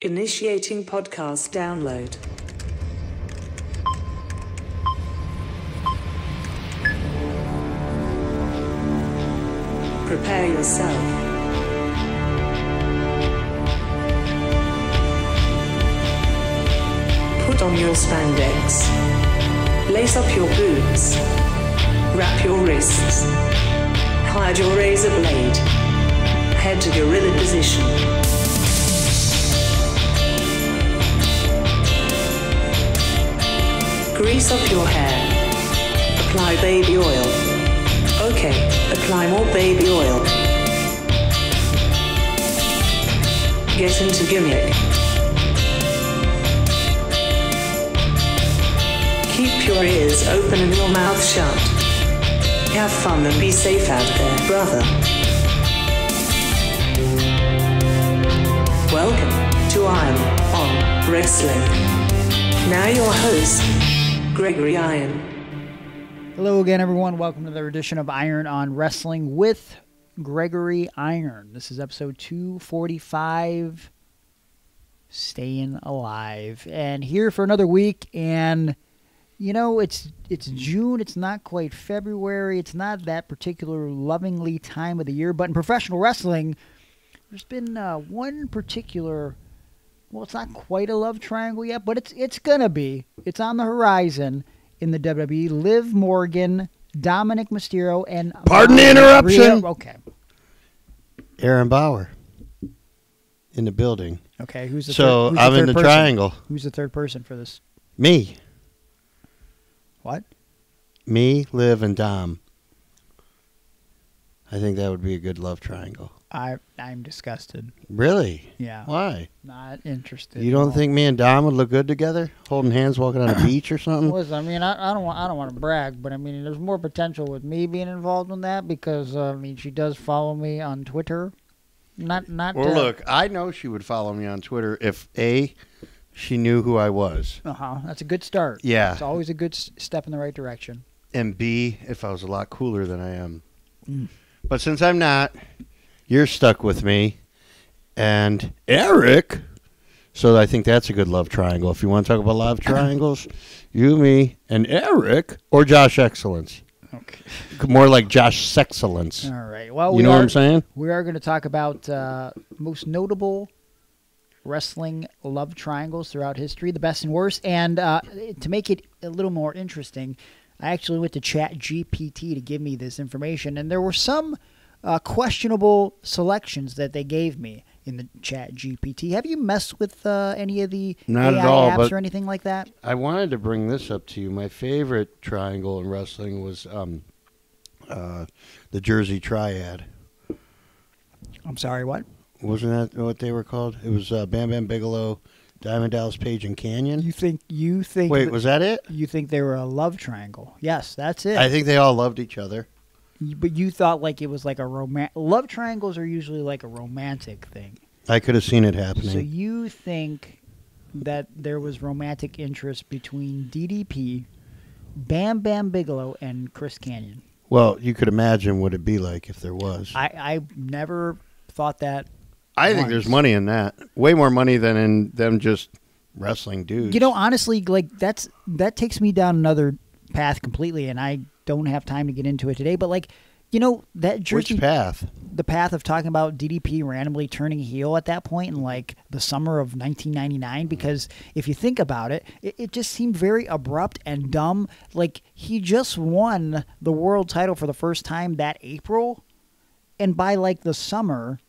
Initiating podcast download. Prepare yourself. Put on your spandex. Lace up your boots. Wrap your wrists. Hide your razor blade. Head to gorilla position. Grease up your hair. Apply baby oil. Okay, apply more baby oil. Get into gimmick. Keep your ears open and your mouth shut. Have fun and be safe out there, brother. Welcome to Iron on Wrestling. Now your host, Gregory Iron. Hello again, everyone. Welcome to another edition of Iron on Wrestling with Gregory Iron. This is episode 245, Staying Alive. And here for another week, and you know, it's June, it's not quite February, it's not that particular lovingly time of the year, but in professional wrestling, there's been one particular, well, it's not quite a love triangle yet, but it's gonna be. It's on the horizon in the WWE. Liv Morgan, Dominic Mysterio, and... Pardon the interruption! Okay. Aaron Bauer in the building. Okay, who's the So third I'm in the person? triangle. Who's the third person for this? Me. What? Me, Liv, and Dom. I think that would be a good love triangle. I'm disgusted. Really? Yeah. Why? Not interested. You don't think me and Dom would look good together? Holding hands, walking on a beach or something? Listen, I mean, I don't want to brag, but I mean, there's more potential with me being involved in that because I mean, she does follow me on Twitter. Not. Well, look, I know she would follow me on Twitter if A, she knew who I was. That's a good start. Yeah. It's always a good step in the right direction. And B, if I was a lot cooler than I am. But since I'm not, you're stuck with me and Eric. So I think that's a good love triangle. If you want to talk about love triangles, you, me, and Eric, or Josh Excellence. Okay. More like Josh Sexcellence. All right. Well, you know what I'm saying? We are going to talk about most notable wrestling love triangles throughout history, the best and worst. And to make it a little more interesting, I actually went to Chat GPT to give me this information, and there were some questionable selections that they gave me in the Chat GPT. Have you messed with any of the Not AI at all, apps or anything like that? I wanted to bring this up to you. My favorite triangle in wrestling was the Jersey Triad. I'm sorry, what? Wasn't that what they were called? It was Bam Bam Bigelow, Diamond Dallas Page, and Canyon. You think? Wait, was that it? You think they were a love triangle? Yes, that's it. I think they all loved each other. But you thought like it was like a love triangles are usually like a romantic thing. I could have seen it happening. So you think that there was romantic interest between DDP, Bam Bam Bigelow, and Chris Canyon? Well, you could imagine what it'd be like if there was. I never thought that. I think there's money in that. Way more money than in them just wrestling dudes. You know, honestly, like that takes me down another path completely, and I don't have time to get into it today. But like, you know, that Jersey, which path? The path of talking about DDP randomly turning heel at that point in like the summer of 1999. Because if you think about it, it just seemed very abrupt and dumb. Like he just won the world title for the first time that April, and by like the summer,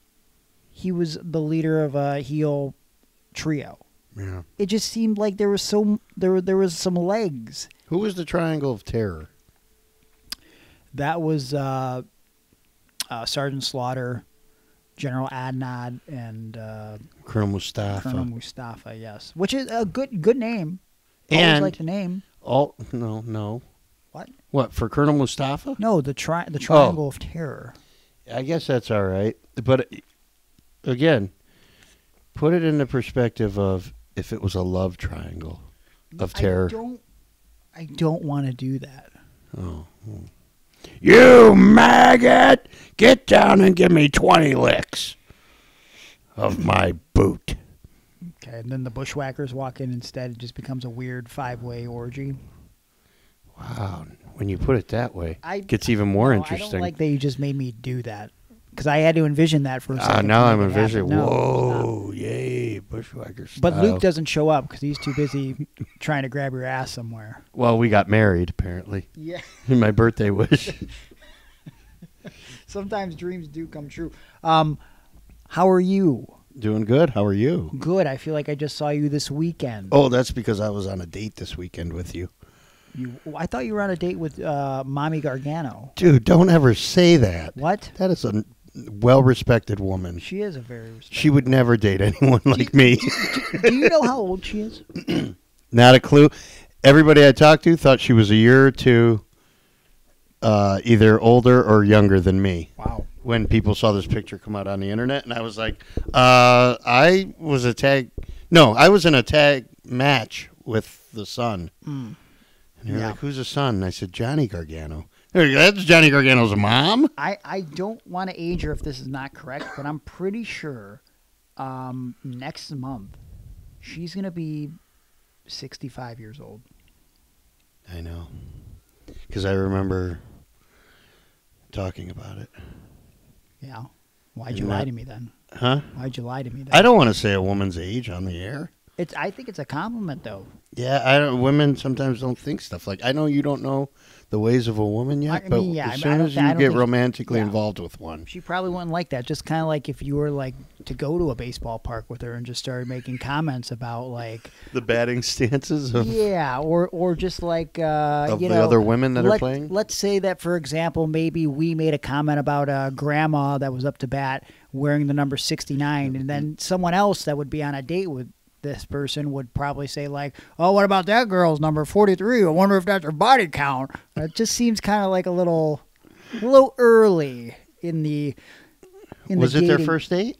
he was the leader of a heel trio. Yeah. It just seemed like there was some legs. Who was the Triangle of Terror? That was Sergeant Slaughter, General Adnan, and Colonel Mustafa. Colonel Mustafa, yes, which is a good name. And always like the name. No. What for Colonel Mustafa? No, the Triangle of Terror. I guess that's all right, but again, put it in the perspective of if it was a love triangle of terror. I don't want to do that. Oh. You maggot! Get down and give me 20 licks of my boot. Okay, and then the bushwhackers walk in instead. It just becomes a weird 5-way orgy. Wow. When you put it that way, it gets even more interesting. I don't like that you just made me do that. Because I had to envision that for a second. Now I'm envisioning, no, whoa, yay, bushwhacker style. But Luke doesn't show up because he's too busy trying to grab your ass somewhere. Well, we got married, apparently. Yeah. My birthday wish. Sometimes dreams do come true. How are you? Doing good. How are you? Good. I feel like I just saw you this weekend. Oh, that's because I was on a date this weekend with you. I thought you were on a date with Mommy Gargano. Dude, don't ever say that. What? That is a well-respected woman. She is a very respected She would never date anyone like me. Do you know how old she is? Not a clue. Everybody I talked to thought she was a year or two either older or younger than me. Wow. When people saw this picture come out on the internet, and I was like, I was in a tag match with the son. Mm. And they were like, who's the son? And I said, Johnny Gargano. That's Johnny Gargano's mom? I don't want to age her if this is not correct, but I'm pretty sure next month she's going to be 65 years old. I know. Because I remember talking about it. Yeah. Why'd you lie to me then? Huh? Why'd you lie to me then? I don't want to say a woman's age on the air. I think it's a compliment, though. Yeah, women sometimes don't think stuff like. I know you don't know the ways of a woman yet, but as soon as you get romantically involved with one, she probably wouldn't like that. Just kind of like if you were like to go to a baseball park with her and just started making comments about like the batting stances of or just like of the other women that are playing. Let's say that, for example, maybe we made a comment about a grandma that was up to bat wearing the number 69, and then someone else that would be on a date with this person would probably say like, oh, what about that girl's number 43? I wonder if that's her body count. It just seems kind of like a little early in the Was it their first date?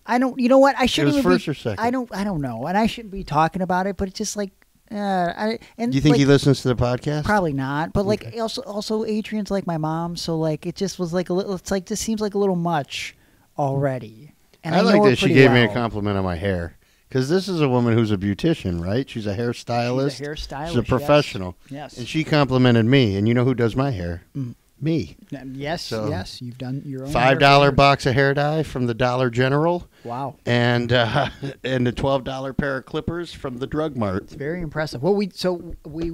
I don't. You know what? I shouldn't. It was first or second. I don't know, and I shouldn't be talking about it. But it's just like, and do you think he listens to the podcast? Probably not. But like, also, Adrian's like my mom, so like, it just was like a little. It's like this seems like a little much already. And I like that she gave me a compliment on my hair. Because this is a woman who's a beautician, right? She's a hairstylist. She's a professional. Yes. And she complimented me. And you know who does my hair? Me. Yes, yes. You've done your own $5 box of hair dye from the Dollar General. Wow. And a $12 pair of clippers from the Drug Mart. It's very impressive. Well, we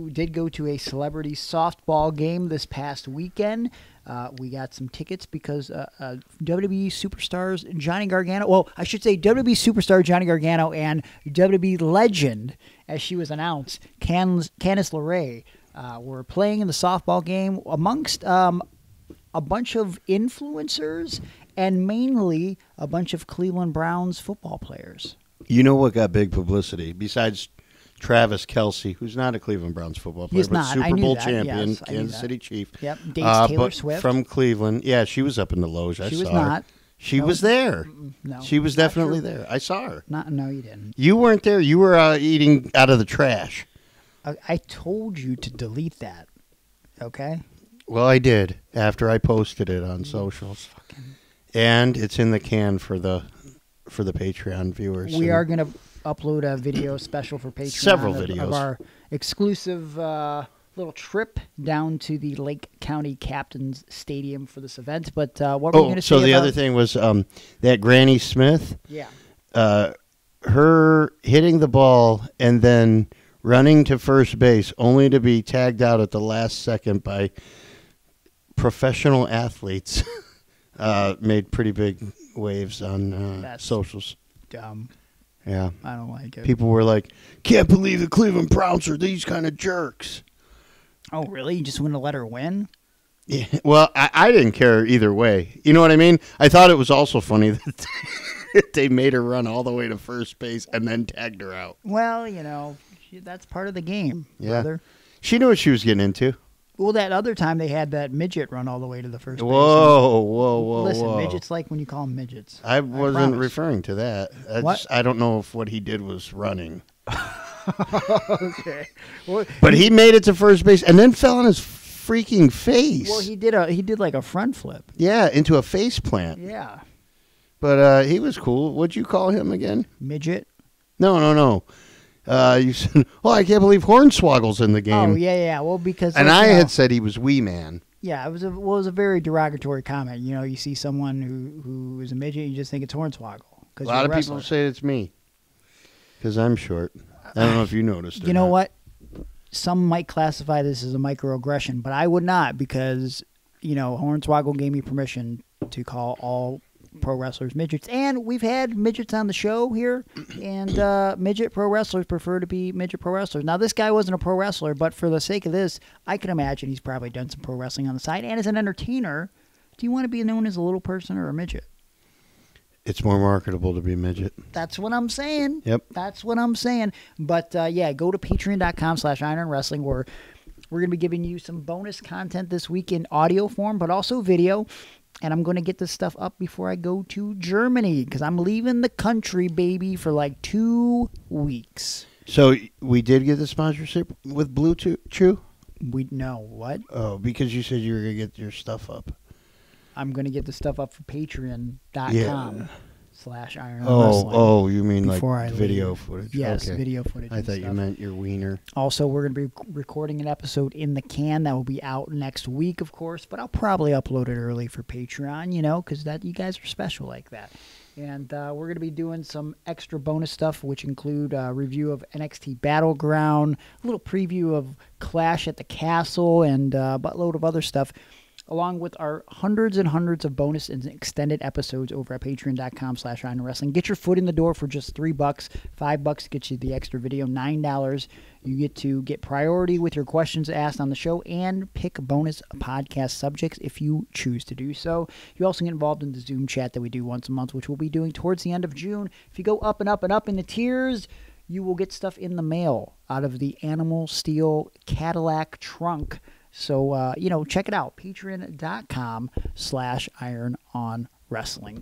did go to a celebrity softball game this past weekend. We got some tickets because WWE superstars Johnny Gargano. Well, I should say WWE superstar Johnny Gargano and WWE legend, as she was announced, Candice LeRae, were playing in the softball game amongst a bunch of influencers and mainly a bunch of Cleveland Browns football players. You know what got big publicity besides Travis Kelce, who's not a Cleveland Browns football player, but Super Bowl champion, Kansas City Chief. Yep, dates Taylor Swift. From Cleveland. Yeah, she was up in the loge. I saw her. She was not. She was there. No. She was definitely there. I saw her. No, you didn't. You weren't there. You were eating out of the trash. I told you to delete that, okay? Well, I did after I posted it on socials. And it's in the can for the Patreon viewers. We are going to upload a video special for Patreon. Several videos. Of our exclusive little trip down to the Lake County Captains Stadium for this event. But what were you going to say so the other thing was that Granny Smith. Yeah. Her hitting the ball and then running to first base only to be tagged out at the last second by professional athletes made pretty big waves on socials. Dumb. Yeah. I don't like it. People were like, can't believe the Cleveland Browns are these kind of jerks. Oh, really? You just want to let her win? Yeah. Well, I didn't care either way. You know what I mean? I thought it was also funny that they made her run all the way to first base and then tagged her out. Well, you know, that's part of the game, brother. She knew what she was getting into. Well, that other time they had that midget run all the way to the first base. Whoa. Listen, midgets like when you call them midgets. I wasn't referring to that. I don't know if what he did was running. Okay. Well, but he made it to first base and then fell on his freaking face. Well, he did like a front flip. Yeah, into a face plant. Yeah. But he was cool. What'd you call him again? Midget. No. You said, "Oh, I can't believe Hornswoggle's in the game." Oh, yeah. Well, because... And I had said he was Wee Man. Yeah, it was a very derogatory comment. You know, you see someone who is a midget, you just think it's Hornswoggle. A lot of people say it's me because I'm short. I don't know if you noticed it. You know what? Some might classify this as a microaggression, but I would not because, you know, Hornswoggle gave me permission to call all pro wrestlers midgets. And we've had midgets on the show here, and midget pro wrestlers prefer to be midget pro wrestlers. Now, this guy wasn't a pro wrestler, but for the sake of this, I can imagine he's probably done some pro wrestling on the side. And as an entertainer, do you want to be known as a little person or a midget? It's more marketable to be a midget. That's what I'm saying. Yep. That's what I'm saying. But, yeah, go to patreon.com/ironwrestling where we're going to be giving you some bonus content this week in audio form, but also video. And I'm going to get this stuff up before I go to Germany because I'm leaving the country, baby, for like 2 weeks. So we did get the sponsorship with Blue Chew? We know what? Oh, because you said you were going to get your stuff up. I'm going to get the stuff up for patreon.com/ironwrestling. Oh, you mean before like I video leave. footage? Yes, okay. video footage. I thought you meant your wiener. Also, we're going to be recording an episode in the can that will be out next week, of course, but I'll probably upload it early for Patreon, you know, because you guys are special like that. And we're going to be doing some extra bonus stuff, which include a review of NXT Battleground, a little preview of Clash at the Castle, and a buttload of other stuff, along with our hundreds and hundreds of bonus and extended episodes over at patreon.com/ironwrestling. Get your foot in the door for just $3, $5 gets you the extra video, $9 you get to get priority with your questions asked on the show and pick bonus podcast subjects if you choose to do so. You also get involved in the Zoom chat that we do once a month, which we'll be doing towards the end of June. If you go up and up and up in the tiers, you will get stuff in the mail out of the Animal Steel Cadillac trunk. So, you know, check it out. Patreon.com/irononwrestling.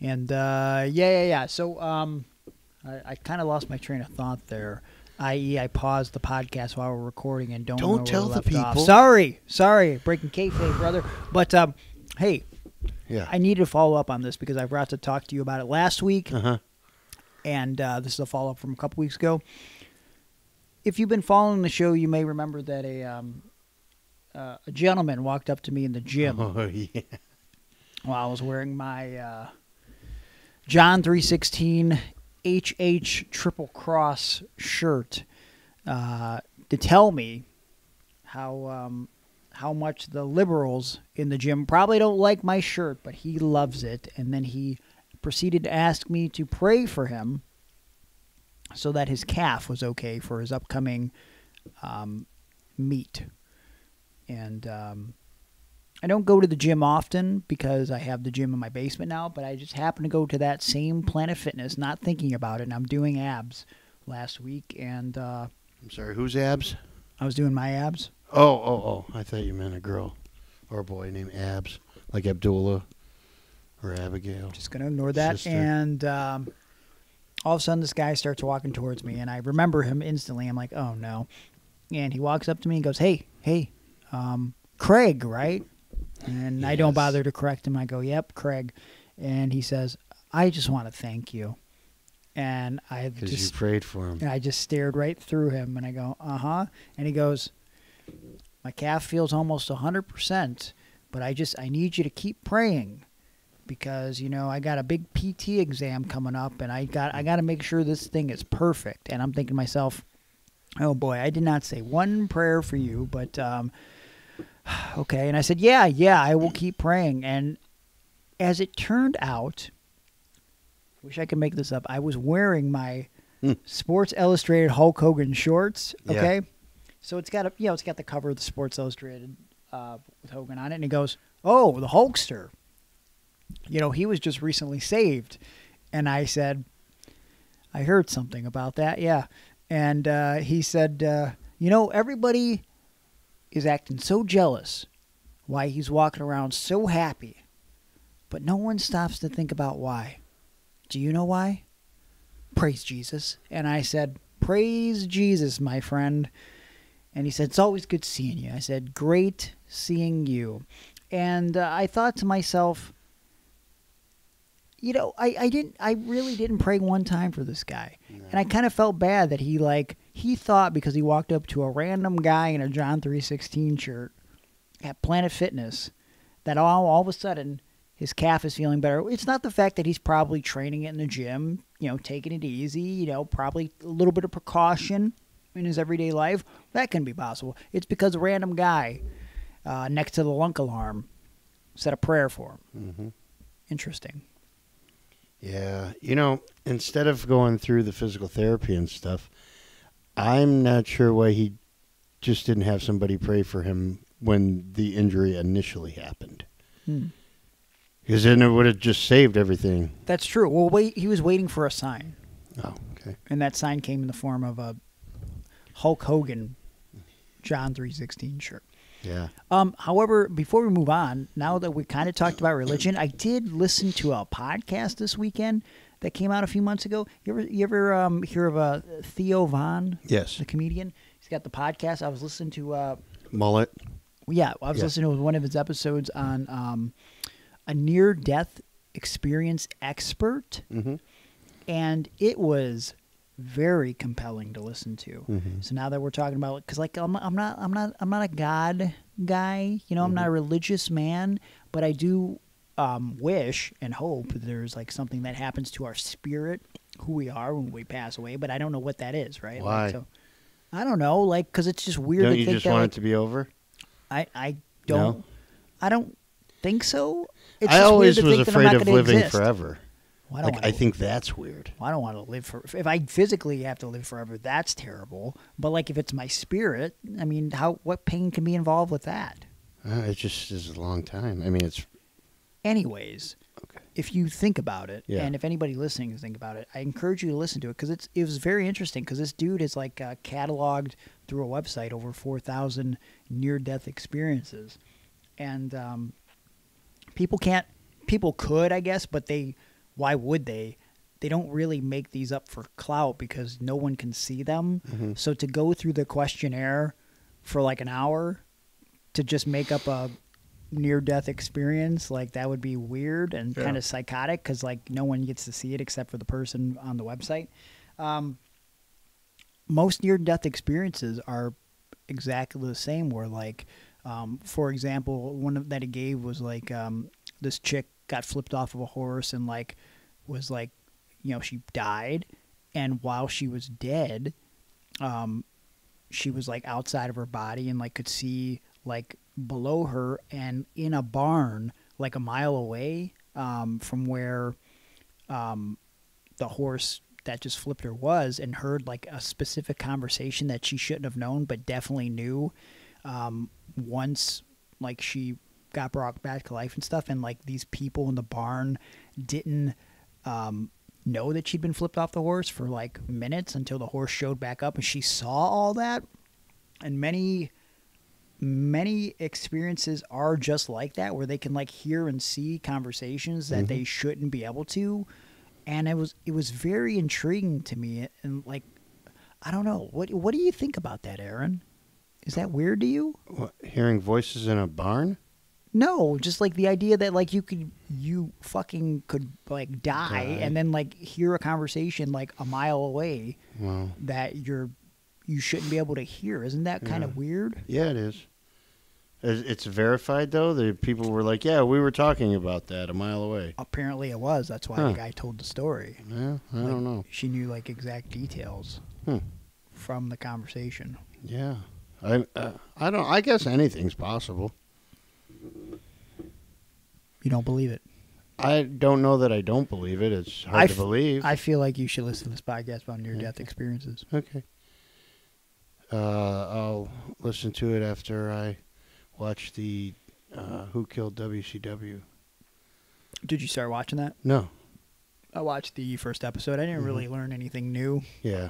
And, yeah. So, I kind of lost my train of thought there. I.e., I paused the podcast while we're recording and don't know where tell we the left people. off. Sorry. Breaking kayfabe, brother. But, hey, yeah. I need to follow up on this because I forgot to talk to you about it last week. Uh-huh. And this is a follow-up from a couple weeks ago. If you've been following the show, you may remember that a gentleman walked up to me in the gym Oh, yeah. while I was wearing my John 3:16 HH Triple Cross shirt to tell me how much the liberals in the gym probably don't like my shirt, but he loves it. And then he proceeded to ask me to pray for him so that his calf was okay for his upcoming meet. And I don't go to the gym often because I have the gym in my basement now, but I just happened to go to that same Planet Fitness, not thinking about it, and I'm doing abs week. And I'm sorry, whose abs? I was doing my abs. Oh. I thought you meant a girl or a boy named Abs, like Abdullah or Abigail. Just going to ignore that. Sister. And all of a sudden, this guy starts walking towards me, and I remember him instantly. I'm like, oh, no. And he walks up to me and goes, hey, Craig, right? And Yes. I don't bother to correct him. I go, yep, Craig. And he says, I just want to thank you. And Because you prayed for him. and I just stared right through him, and I go, uh-huh. And he goes, my calf feels almost 100%, but I need you to keep praying because, you know, I got a big PT exam coming up, and I got to make sure this thing is perfect. And I'm thinking to myself, oh, boy, I did not say one prayer for you, but okay. And I said, yeah, I will keep praying. And as it turned out, wish I could make this up, I was wearing my Sports Illustrated Hulk Hogan shorts, okay? Yeah. So it's got the cover of the Sports Illustrated with Hogan on it, and he goes, oh, the Hulkster. You know, he was just recently saved. And I said, I heard something about that, yeah. And he said, you know, everybody is acting so jealous why he's walking around so happy, but no one stops to think about why. Do you know why? Praise Jesus. And I said, praise Jesus, my friend. And he said, it's always good seeing you. I said, great seeing you. And I thought to myself, I really didn't pray one time for this guy. No. And I kind of felt bad that he thought because he walked up to a random guy in a John 3:16 shirt at Planet Fitness that all of a sudden his calf is feeling better. It's not the fact that he's probably training it in the gym, taking it easy, probably a little bit of precaution in his everyday life. That can be possible. It's because a random guy next to the lunk alarm said a prayer for him. Mm-hmm. Interesting. Yeah. Instead of going through the physical therapy and stuff, I'm not sure why he just didn't have somebody pray for him when the injury initially happened. Because then it would have just saved everything. That's true. Well, he was waiting for a sign. Oh, okay. And that sign came in the form of a Hulk Hogan John 3:16 shirt. Yeah. However, before we move on, now that we kind of talked about religion, I did listen to a podcast this weekend that came out a few months ago. You ever hear of Theo Von? Yes. The comedian. He's got the podcast. I was listening to Mullet. Yeah, I was listening to one of his episodes on a near-death experience expert, and it was very compelling to listen to. So now that we're talking about, because I'm not a God guy, I'm not a religious man, but I do wish and hope there's like something that happens to our spirit, who we are when we pass away, but I don't know what that is, right? Why? Like, so, I don't know, because it's just weird. Don't to you think just that, want it to be over? I don't. No? I don't think so. It's I just always weird to was think afraid that I'm of not gonna living exist. forever. Well, I think that's weird. I don't want to live for. If I physically have to live forever, that's terrible. But if it's my spirit, I mean, what pain can be involved with that? It just is a long time. I mean, it's. Anyways, okay. If you think about it, yeah. and if anybody listening is think about it, I encourage you to listen to it because it was very interesting. Because this dude is cataloged through a website over 4,000 near-death experiences, and people could, I guess, but why would they? They don't really make these up for clout because no one can see them. So to go through the questionnaire for an hour to just make up a near-death experience, that would be weird and kind of psychotic because no one gets to see it except for the person on the website. Most near-death experiences are exactly the same where for example, one that he gave was this chick got flipped off of a horse and was she died, and while she was dead, she was outside of her body and could see below her and in a barn a mile away from where the horse that just flipped her was, and heard a specific conversation that she shouldn't have known but definitely knew once she got brought back to life and stuff, and these people in the barn didn't know that she'd been flipped off the horse for minutes until the horse showed back up and she saw all that. And many experiences are just like that, where they can hear and see conversations that they shouldn't be able to. And it was very intriguing to me, and I don't know, what do you think about that, Aaron? Is that weird to you? What, hearing voices in a barn? No, just the idea that you fucking could die and then hear a conversation a mile away that you shouldn't be able to hear. Isn't that kind of weird? Yeah, it is. It's verified though. The people were yeah, we were talking about that a mile away. Apparently it was. That's why the guy told the story. Yeah, I don't know. She knew exact details from the conversation. Yeah, I don't. I guess anything's possible. You don't believe it? I don't know that I don't believe it. It's hard to believe. I feel like you should listen to this podcast about near-death experiences. Okay. I'll listen to it after I watch the Who Killed WCW. Did you start watching that? No. I watched the first episode. I didn't really learn anything new. Yeah.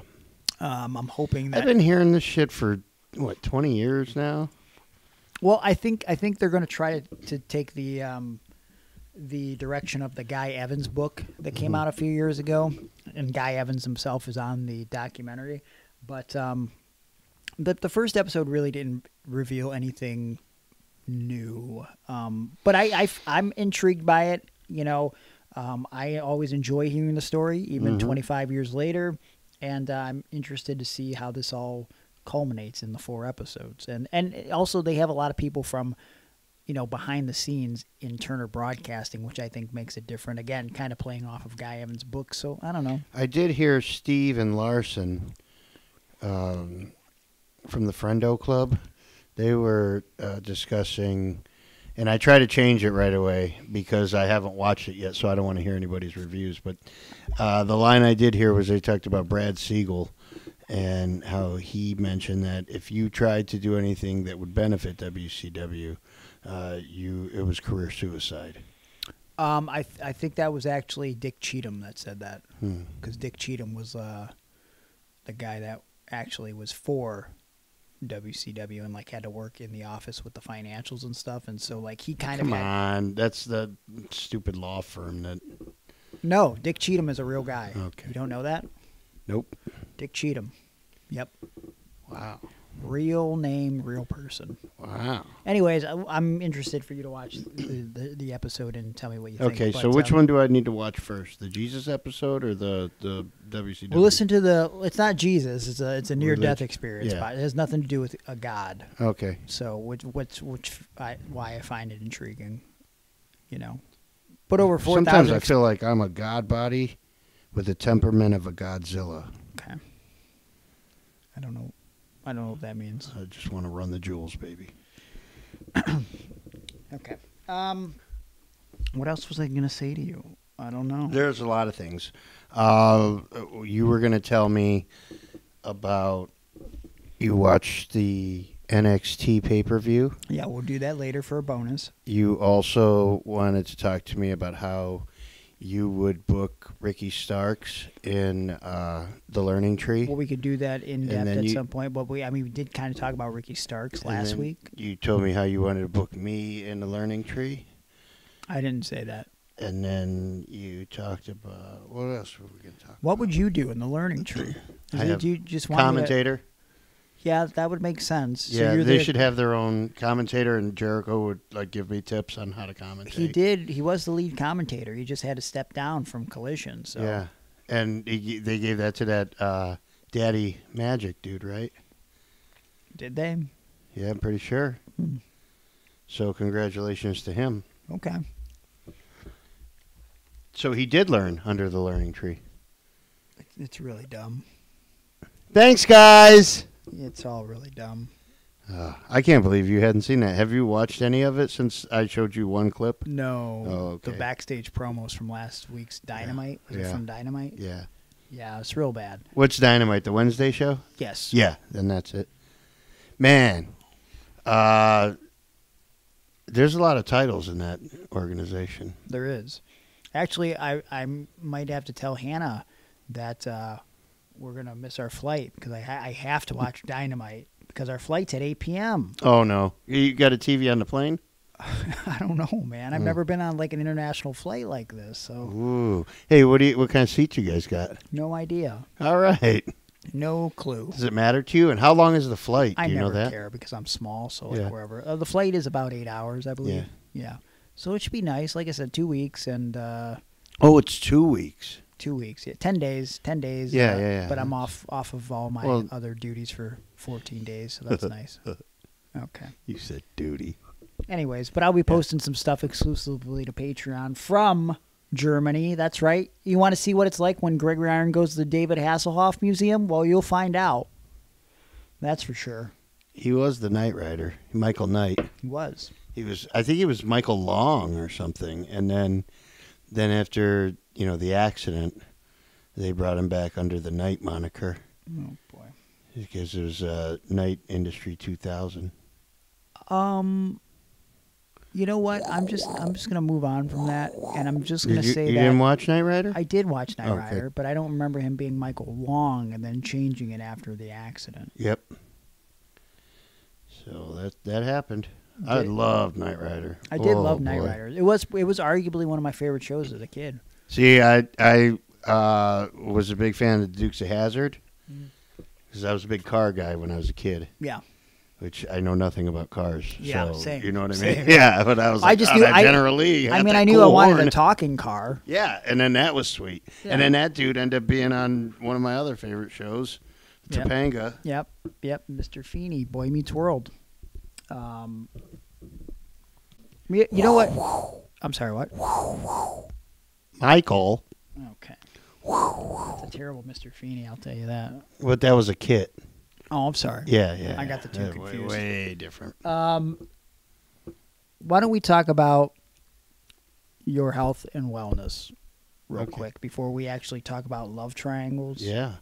I'm hoping that... I've been hearing this shit for, 20 years now? Well, I think they're going to try to take the direction of the Guy Evans book that came out a few years ago, and Guy Evans himself is on the documentary. But the first episode really didn't reveal anything new. But I'm intrigued by it. I always enjoy hearing the story, even 25 years later, and I'm interested to see how this all culminates in the 4 episodes. And also they have a lot of people from, behind the scenes in Turner Broadcasting, which I think makes it different. Again, kind of playing off of Guy Evans' book, so I don't know. I did hear Steve and Larson from the Friendo Club. They were discussing, and I try to change it right away because I haven't watched it yet, so I don't want to hear anybody's reviews. But the line I did hear was they talked about Brad Siegel and how he mentioned that if you tried to do anything that would benefit WCW, it was career suicide. I think that was actually Dick Cheatham that said that, because Dick Cheatham was the guy that actually was for WCW and had to work in the office with the financials and stuff, and so he kind of Come on, that's the stupid law firm that. No, Dick Cheatham is a real guy. Okay. You don't know that? Nope. Dick Cheatham. Yep. Wow. Real name, real person. Wow. Anyways, I'm interested for you to watch the episode and tell me what you think. Okay, so which one do I need to watch first? The Jesus episode or the WCW? Well, listen to it's not Jesus. It's a near-death experience. Yeah. But it has nothing to do with a god. Okay. So why I find it intriguing, But over 4,000. Sometimes I feel like I'm a god body with the temperament of a Godzilla. Okay. I don't know what that means. I just want to run the jewels, baby. Okay. What else was I going to say to you? I don't know. There's a lot of things. You were going to tell me about you watched the NXT pay-per-view. Yeah, we'll do that later for a bonus. You also wanted to talk to me about how you would book Ricky Starks in the Learning Tree. Well, we could do that in depth at some point, but we did kind of talk about Ricky Starks last week. You told me how you wanted to book me in the Learning Tree. I didn't say that. And then you talked about, what else were we going to talk about? What would you do in the Learning Tree? You just want commentator. Yeah, that would make sense. Yeah, so they should have their own commentator, and Jericho would give me tips on how to commentate. He did. He was the lead commentator. He just had to step down from Collision. So. Yeah, and they gave that to that Daddy Magic dude, right? Did they? Yeah, I'm pretty sure. So congratulations to him. Okay. So he did learn under the Learning Tree. It's really dumb. Thanks, guys. It's all really dumb. I can't believe you hadn't seen that. Have you watched any of it since I showed you one clip? No. Oh, okay. The backstage promos from last week's Dynamite. Was it from Dynamite? Yeah. Yeah, it's real bad. What's Dynamite, the Wednesday show? Yes. Yeah, then that's it. Man, there's a lot of titles in that organization. There is. Actually, I might have to tell Hannah that we're going to miss our flight because I have to watch Dynamite because our flight's at 8 p.m. Oh, no. You got a TV on the plane? I don't know, man. I've never been on an international flight like this. So. Ooh. Hey, what kind of seats you guys got? No idea. All right. No clue. Does it matter to you? And how long is the flight? Do I you never know that? care because I'm small, so wherever. The flight is about 8 hours, I believe. Yeah. So it should be nice. Like I said, 2 weeks and. Oh, it's 2 weeks. 2 weeks, 10 days. 10 days. Yeah. But I'm off of all my other duties for 14 days, so that's nice. Okay. You said duty. Anyways, but I'll be posting some stuff exclusively to Patreon from Germany. That's right. You want to see what it's like when Gregory Iron goes to the David Hasselhoff Museum? Well, you'll find out. That's for sure. He was the Knight Rider, Michael Knight. He was. I think he was Michael Long or something, and then after the accident, they brought him back under the Knight moniker. Oh boy! Because it was Knight Industry 2000. You know what? I'm just gonna move on from that, and I'm just gonna say that you didn't watch Knight Rider. I did watch Knight Rider, but I don't remember him being Michael Long and then changing it after the accident. Yep. So that happened. I loved Knight Rider. I did love Knight Rider. It was arguably one of my favorite shows as a kid. See, I was a big fan of the Dukes of Hazzard because I was a big car guy when I was a kid. Yeah. which I know nothing about cars. Yeah, so, same. You know what I Same. mean? Yeah, but I was like, just knew, General Lee. I knew I wanted a talking car. Yeah, and then that was sweet. Yeah. And then that dude ended up being on one of my other favorite shows, Topanga. Yep, Mr. Feeney, Boy Meets World. You know what? I'm sorry, what? Michael. Okay. That's a terrible Mr. Feeney, I'll tell you that. But that was a kit. Oh, I'm sorry. Yeah. I got the two confused. Way different. Why don't we talk about your health and wellness real quick before we actually talk about love triangles? Yeah.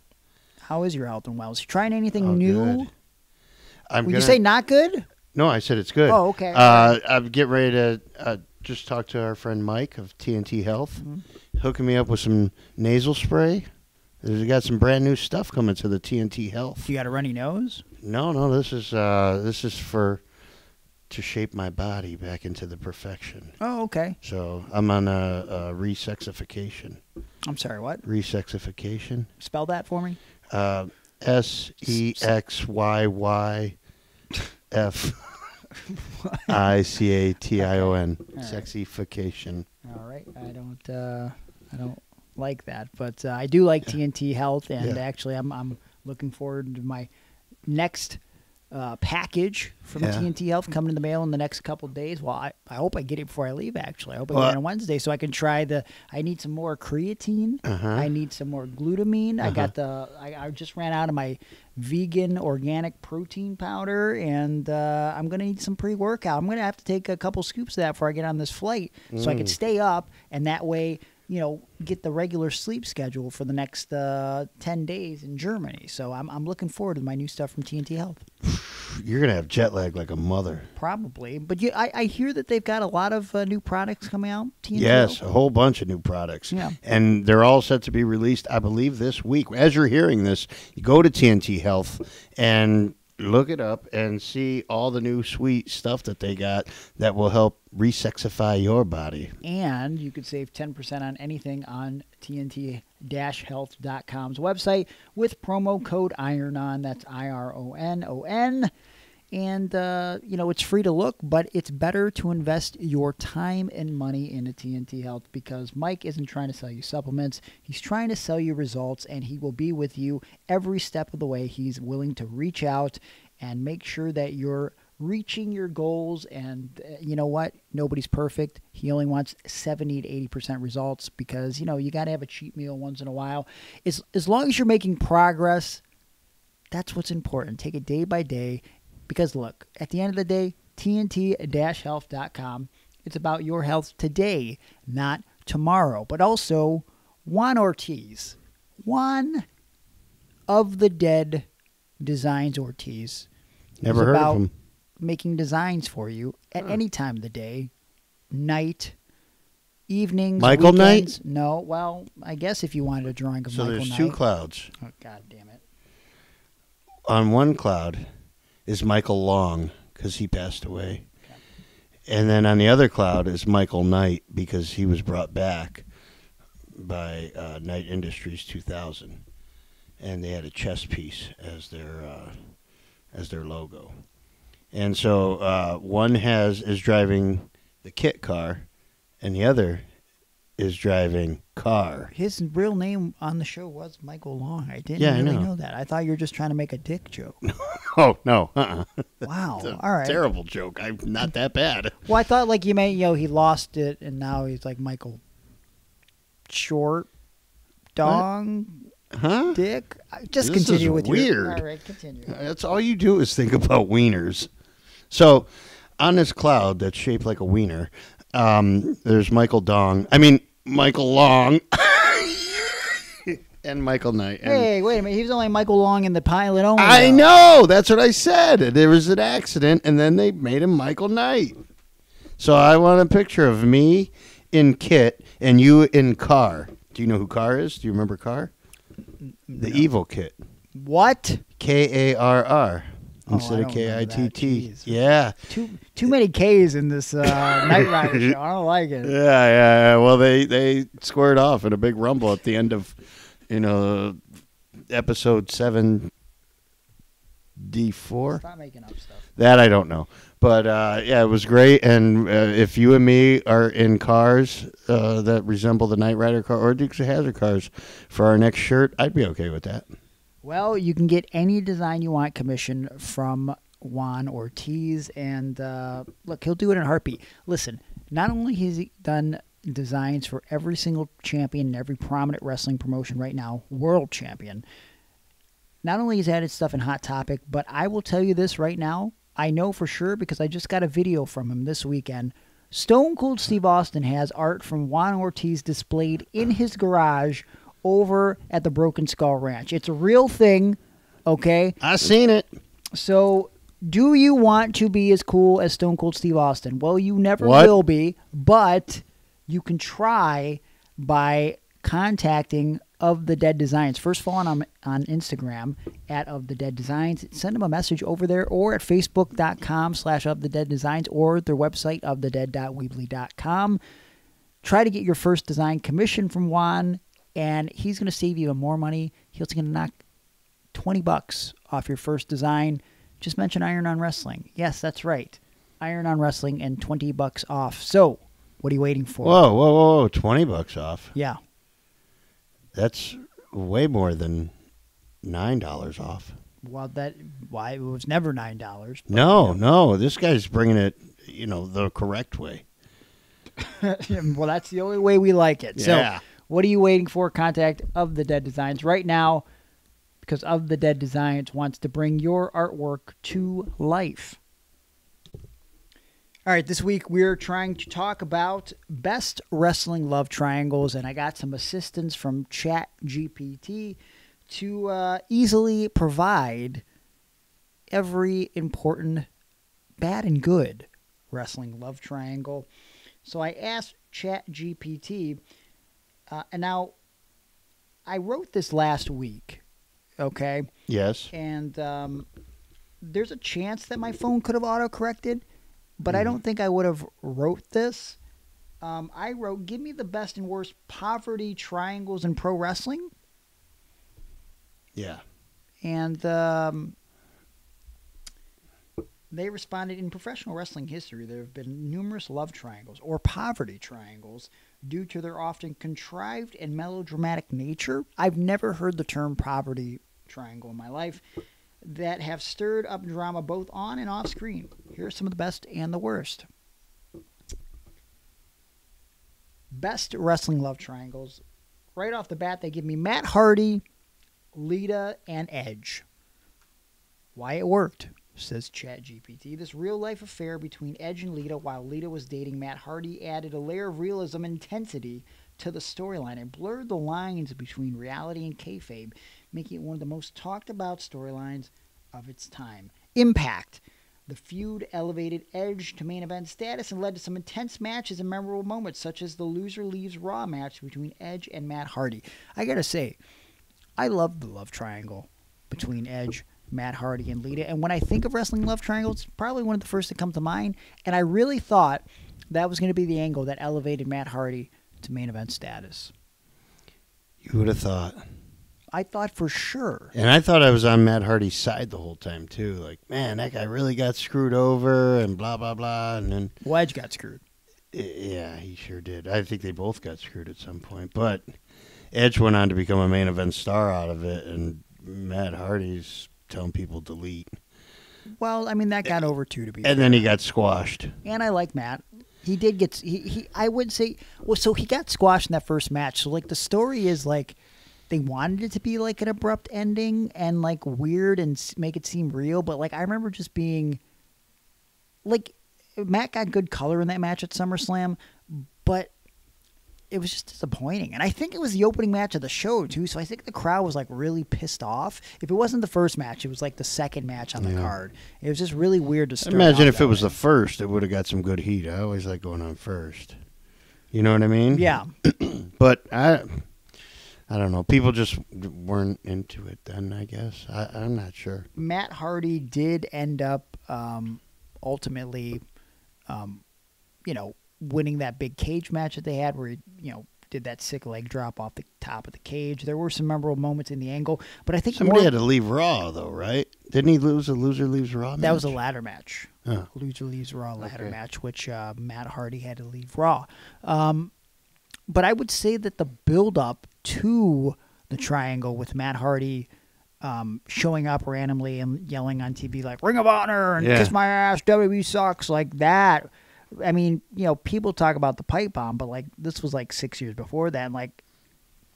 How is your health and wellness? You trying anything new? Good. You say not good? No, I said it's good. Oh, okay. I'm getting ready to just talk to our friend Mike of TNT Health, hooking me up with some nasal spray. They got some brand new stuff coming to the TNT Health. You got a runny nose? No. This is to shape my body back into the perfection. Oh, okay. So I'm on a resexification. I'm sorry, what? Resexification. Spell that for me. SEXYYFICATION. Sexification. All right. I don't like that, but I do like TNT Health, and actually I'm looking forward to my next package from TNT Health coming in the mail in the next couple of days. Well, I hope I get it before I leave, actually. I hope I get it on Wednesday so I can try I need some more creatine. I need some more glutamine. I just ran out of my vegan organic protein powder, and I'm going to need some pre-workout. I'm going to have to take a couple scoops of that before I get on this flight so I can stay up, and that way, get the regular sleep schedule for the next 10 days in Germany. So I'm looking forward to my new stuff from TNT Health. You're going to have jet lag like a mother. Probably. But I hear that they've got a lot of new products coming out. TNT Yes, Health. a whole bunch of new products. Yeah. And they're all set to be released, I believe, this week. As you're hearing this, you go to TNT Health and look it up and see all the new sweet stuff that they got that will help resexify your body. And you could save 10% on anything on TNT-health.com's website with promo code IRONON. That's IRONON. And, it's free to look, but it's better to invest your time and money into TNT Health because Mike isn't trying to sell you supplements. He's trying to sell you results, and he will be with you every step of the way. He's willing to reach out and make sure that you're reaching your goals. And you know what? Nobody's perfect. He only wants 70 to 80% results because, you got to have a cheat meal once in a while. As long as you're making progress, that's what's important. Take it day by day. Because, look, at the end of the day, TNT-health.com, it's about your health today, not tomorrow. But also, Juan Ortiz, one of the dead Designs Ortiz. Never heard of him. Making designs for you at any time of the day, night, evenings, Michael weekends. Knight? No, well, I guess if you wanted a drawing of Michael Knight. So there's two clouds. Oh, God damn it. On one cloud is Michael Long because he passed away. Okay. And then on the other cloud is Michael Knight because he was brought back by Knight Industries 2000. And they had a chess piece as their logo. And so one is driving the kit car and the other is driving car. His real name on the show was Michael Long. I didn't really know that. I thought you were just trying to make a dick joke. Oh, no. Wow. All right. Terrible joke. I'm not that bad. Well, I thought like you may, he lost it and now he's like Michael Short Dong Dick. Just this continue is with weird. All right, continue. That's all you do is think about wieners. So on this cloud that's shaped like a wiener, there's Michael Long, and Michael Knight. And hey, wait a minute. He was only Michael Long in the pilot only. I know. That's what I said. There was an accident, and then they made him Michael Knight. So I want a picture of me in kit and you in car. Do you know who Car is? Do you remember Car? The evil kit. What? Karr. Instead of Kitt. Yeah. Too many K's in this Knight Rider show. I don't like it. Yeah. Well, they squared off in a big rumble at the end of, episode 7. D4. Stop making up stuff. That I don't know. But, yeah, it was great. And if you and me are in cars that resemble the Knight Rider car or Dukes of Hazzard cars for our next shirt, I'd be okay with that. Well, you can get any design you want commissioned from Juan Ortiz. And, look, he'll do it in a heartbeat. Listen, not only has he done designs for every single champion in every prominent wrestling promotion right now, world champion, not only has added stuff in Hot Topic, but I will tell you this right now. I know for sure because I just got a video from him this weekend. Stone Cold Steve Austin has art from Juan Ortiz displayed in his garage over at the Broken Skull Ranch. It's a real thing, okay? I seen it. So, do you want to be as cool as Stone Cold Steve Austin? Well, you never will be, but you can try by contacting Of the Dead Designs. First, follow on Instagram at Of the Dead Designs. Send them a message over there or at facebook.com/ofthedeaddesigns or their website ofthedead.weebly.com. Try to get your first design commission from Juan, and he's going to save you even more money. He's going to knock $20 off your first design. Just mention Iron on Wrestling. Yes, that's right. Iron on Wrestling and $20 off. So, what are you waiting for? Whoa. $20 off. Yeah. That's way more than $9 off. Well, why it was never $9. No. This guy's bringing it, the correct way. Well, that's the only way we like it. Yeah. So, what are you waiting for? Contact Of the Dead Designs right now because Of the Dead Designs wants to bring your artwork to life. All right, this week we're trying to talk about best wrestling love triangles, and I got some assistance from Chat GPT to easily provide every important bad and good wrestling love triangle. So I asked Chat GPT, and now I wrote this last week, okay? Yes. And there's a chance that my phone could have autocorrected, but I don't think I would have wrote this. I wrote, give me the best and worst poverty triangles in pro wrestling. Yeah. And they responded, in professional wrestling history, there have been numerous love triangles or poverty triangles due to their often contrived and melodramatic nature. I've never heard the term poverty triangle in my life, that have stirred up drama both on and off screen. Here are some of the best and the worst. Best wrestling love triangles. Right off the bat, they give me Matt Hardy, Lita, and Edge. Why it worked, says ChatGPT. This real-life affair between Edge and Lita while Lita was dating Matt Hardy added a layer of realism and intensity to the storyline and blurred the lines between reality and kayfabe, making it one of the most talked about storylines of its time. Impact. The feud elevated Edge to main event status and led to some intense matches and memorable moments, such as the Loser Leaves Raw match between Edge and Matt Hardy. I gotta say, I love the love triangle between Edge, Matt Hardy, and Lita. And when I think of wrestling love triangles, it's probably one of the first that come to mind. And I really thought that was going to be the angle that elevated Matt Hardy to main event status. You would have thought. I thought for sure. And I thought I was on Matt Hardy's side the whole time, too. Like, man, that guy really got screwed over and blah, blah, blah. And then Edge got screwed. Yeah, he sure did. I think they both got screwed at some point. But Edge went on to become a main event star out of it, and Matt Hardy's telling people delete. Well, I mean, that got over too, to be fair. And then he got squashed. And I like Matt. He did get, I would say, well, so he got squashed in that first match. So, like, the story is, like, they wanted it to be, like, an abrupt ending and, like, weird and make it seem real. But, like, I remember just being, like, Matt got good color in that match at SummerSlam, but it was just disappointing. And I think it was the opening match of the show, too. So I think the crowd was, like, really pissed off. If it wasn't the first match, it was, like, the second match on the card. It was just really weird to start. Imagine if it was the first, it would have got some good heat. I always like going on first. You know what I mean? Yeah. But I don't know. People just weren't into it then, I guess. I'm not sure. Matt Hardy did end up ultimately, winning that big cage match that they had where he, did that sick leg drop off the top of the cage. There were some memorable moments in the angle, but I think somebody had to leave Raw though, right? Didn't he lose a loser leaves Raw match? That was a ladder match. Oh. Loser leaves Raw ladder match, which Matt Hardy had to leave Raw. But I would say that the build-up to the triangle with Matt Hardy showing up randomly and yelling on TV like "Ring of Honor" and "Kiss my ass, WWE sucks," like that. I mean, people talk about the pipe bomb, but like this was like 6 years before that, and like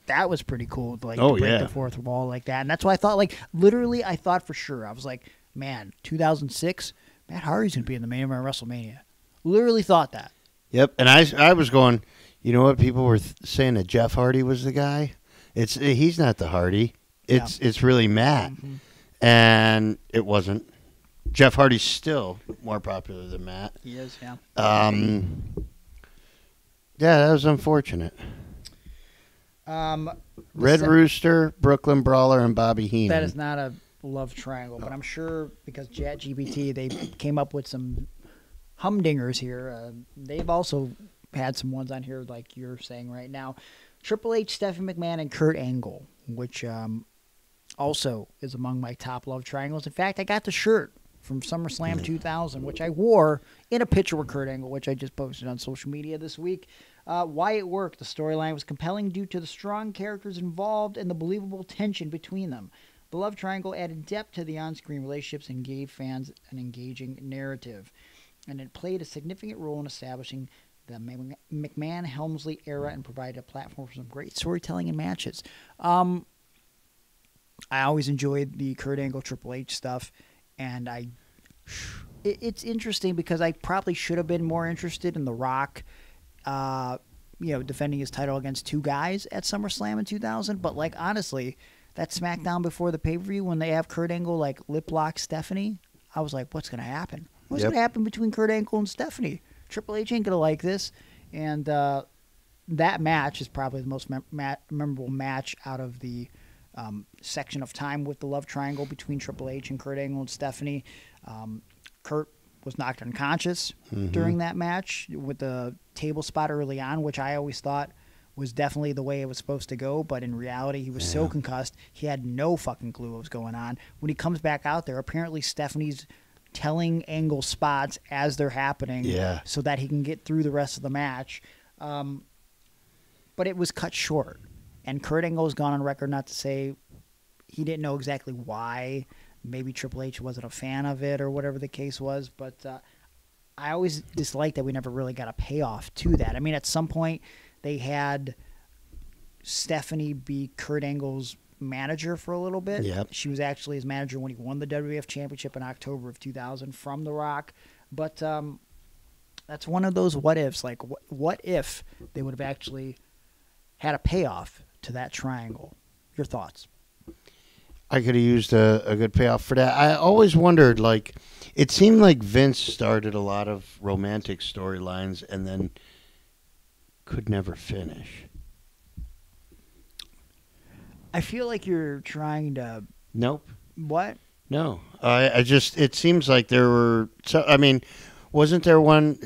that was pretty cool. To, like to break the fourth wall like that, and that's why I thought, like, literally, I thought for sure. I was like, man, 2006, Matt Hardy's gonna be in the main event of WrestleMania. Literally thought that. Yep, and I was going. You know what? People were saying that Jeff Hardy was the guy. He's not the Hardy. It's really Matt, and it wasn't. Jeff Hardy's still more popular than Matt. He is, yeah. Yeah, that was unfortunate. Red Rooster, Brooklyn Brawler, and Bobby Heenan. That is not a love triangle, but I'm sure because Chat GPT, they came up with some humdingers here. They've also had some ones on here like you're saying right now. Triple H, Stephanie McMahon, and Kurt Angle, which also is among my top love triangles. In fact, I got the shirt from SummerSlam 2000, which I wore in a picture with Kurt Angle, which I just posted on social media this week. Why it worked. The storyline was compelling due to the strong characters involved and the believable tension between them. The love triangle added depth to the on-screen relationships and gave fans an engaging narrative. And it played a significant role in establishing the McMahon-Helmsley era and provided a platform for some great storytelling and matches. I always enjoyed the Kurt Angle Triple H stuff, and it's interesting because I probably should have been more interested in The Rock, defending his title against two guys at SummerSlam in 2000. But like honestly, that SmackDown before the pay-per-view when they have Kurt Angle like lip lock Stephanie, I was like, what's going to happen? What's going to happen between Kurt Angle and Stephanie? Triple H ain't going to like this. And that match is probably the most memorable match out of the section of time with the love triangle between Triple H and Kurt Angle and Stephanie. Kurt was knocked unconscious during that match with the table spot early on, which I always thought was definitely the way it was supposed to go. But in reality, he was so concussed, he had no fucking clue what was going on. When he comes back out there, apparently Stephanie's telling Angle spots as they're happening so that he can get through the rest of the match. But it was cut short. And Kurt Angle's gone on record not to say he didn't know exactly why. Maybe Triple H wasn't a fan of it or whatever the case was. But I always disliked that we never really got a payoff to that. I mean, at some point, they had Stephanie be Kurt Angle's manager for a little bit. Yep. She was actually his manager when he won the WWF Championship in October of 2000 from The Rock. But that's one of those what ifs. Like, what if they would have actually had a payoff to that triangle? Your thoughts? I could have used a good payoff for that. I always wondered, like, it seemed like Vince started a lot of romantic storylines and then could never finish. I feel like you're trying to... Nope. What? No. I just, it seems like there were... So, I mean, wasn't there one,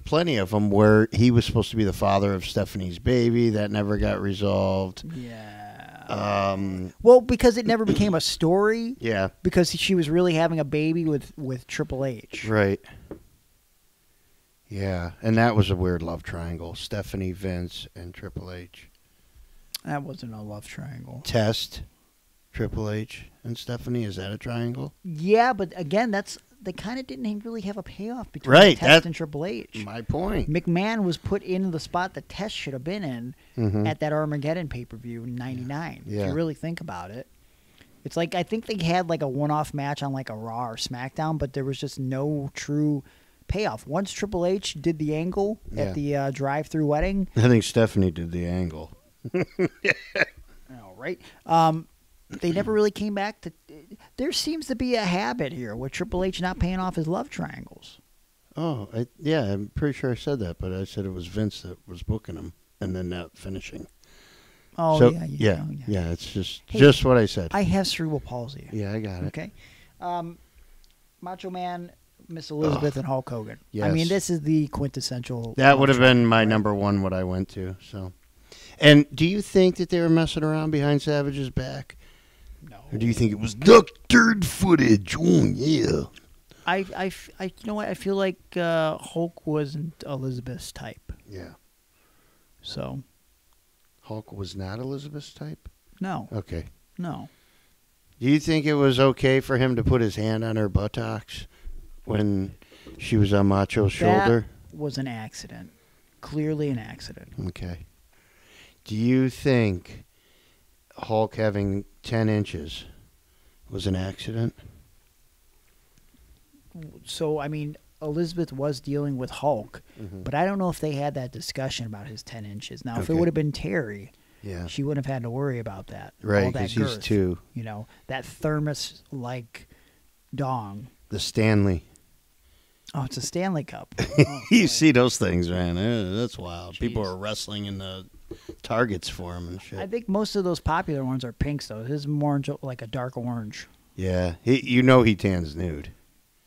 plenty of them, where he was supposed to be the father of Stephanie's baby? That never got resolved. Yeah. Well, because it never became a story. Yeah. Because she was really having a baby with Triple H. Right. Yeah. And that was a weird love triangle. Stephanie, Vince, and Triple H. That wasn't a love triangle. Test, Triple H, and Stephanie. Is that a triangle? Yeah, but again, they kind of didn't really have a payoff between Test and Triple H. My point. McMahon was put in the spot that Test should have been in at that Armageddon pay-per-view in '99. Yeah. If you really think about it. It's like I think they had like a one-off match on like a Raw or SmackDown, but there was just no true payoff. Once Triple H did the angle at the drive-through wedding. I think Stephanie did the angle. All right. They never really came back to... There seems to be a habit here with Triple H not paying off his love triangles. Oh, I'm pretty sure I said that, but I said it was Vince that was booking him and then not finishing. Oh, so, yeah. It's just what I said. I have cerebral palsy. Yeah, I got it. Okay. Macho Man, Miss Elizabeth, and Hulk Hogan. Yes. I mean, this is the quintessential... That would have been my number one, what I went to, so... And do you think that they were messing around behind Savage's back? No. Or do you think it was doctored footage? Oh, yeah. You know what? I feel like Hulk wasn't Elizabeth's type. Yeah. So. Hulk was not Elizabeth's type? No. Okay. No. Do you think it was okay for him to put his hand on her buttocks when she was on Macho's shoulder? That was an accident. Clearly an accident. Okay. Do you think Hulk having 10 inches was an accident? So, I mean, Elizabeth was dealing with Hulk, but I don't know if they had that discussion about his 10 inches. Now, if it Okay. would have been Terry, Yeah. she wouldn't have had to worry about that. Right, all that because he's girth, 2. You know, that thermos-like dong. The Stanley. Oh, it's a Stanley Cup. Oh, You boy. see those things, man. That's wild. Jeez. People are wrestling in the targets for him and shit. I think most of those popular ones are pinks, though. His is more like a dark orange, Yeah. He tans nude.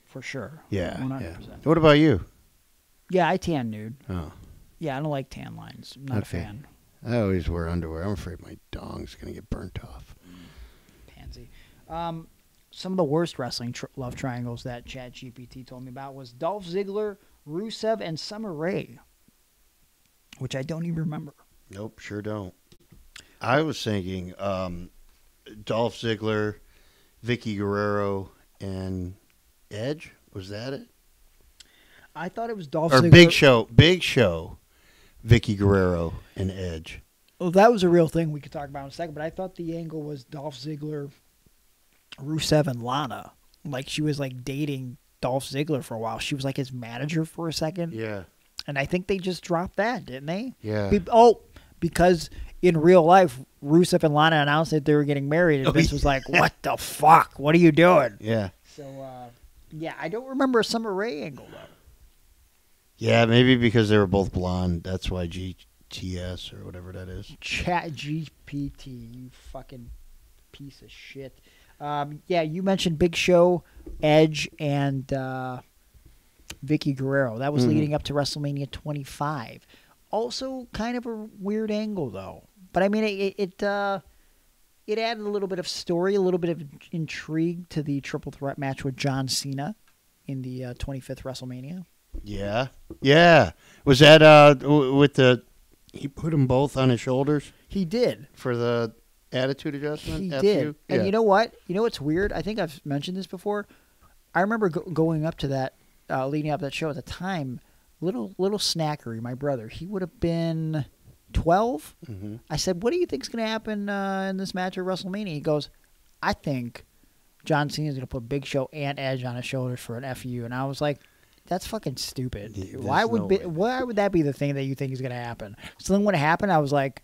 for sure. Yeah. 100%. Yeah. What about you? Yeah, I tan nude. Oh. Yeah, I don't like tan lines. I'm not a Okay. fan. I always wear underwear. I'm afraid my dong's going to get burnt off. Pansy. Some of the worst wrestling love triangles that Chat GPT told me about was Dolph Ziggler, Rusev, and Summer Rae, which I don't even remember. Nope, sure don't. I was thinking Dolph Ziggler, Vicky Guerrero, and Edge. Was that it? I thought it was Dolph Or Ziggler. Big Show, Vicky Guerrero, and Edge. Well, that was a real thing we could talk about in a second, but I thought the angle was Dolph Ziggler, Rusev, and Lana. Like, she was, like, dating Dolph Ziggler for a while. She was, like, his manager for a second. Yeah. And I think they just dropped that, didn't they? Yeah. Because in real life, Rusev and Lana announced that they were getting married, and Vince was like, what the fuck? What are you doing? Yeah. So, yeah, I don't remember a Summer Rae angle, though. Yeah, maybe because they were both blonde. That's why GTS or whatever that is. Chat GPT, you fucking piece of shit. Yeah, you mentioned Big Show, Edge, and Vicky Guerrero. That was leading up to WrestleMania 25. Also, kind of a weird angle, though. But I mean, it added a little bit of story, a little bit of intrigue to the triple threat match with John Cena in the 25th WrestleMania. Yeah. Yeah. Was that with the... He put them both on his shoulders He did. for the attitude adjustment? He FU? did. Yeah. And you know what? You know what's weird? I think I've mentioned this before. I remember going up to that, leading up to that show at the time, little snackery, my brother. He would have been 12. Mm-hmm. I said, what do you think's going to happen in this match at WrestleMania? He goes, I think John Cena's going to put Big Show and Edge on his shoulders for an FU. And I was like, that's fucking stupid. Yeah, Why there's no way. why would that be the thing that you think is going to happen? So then when it happened, I was like,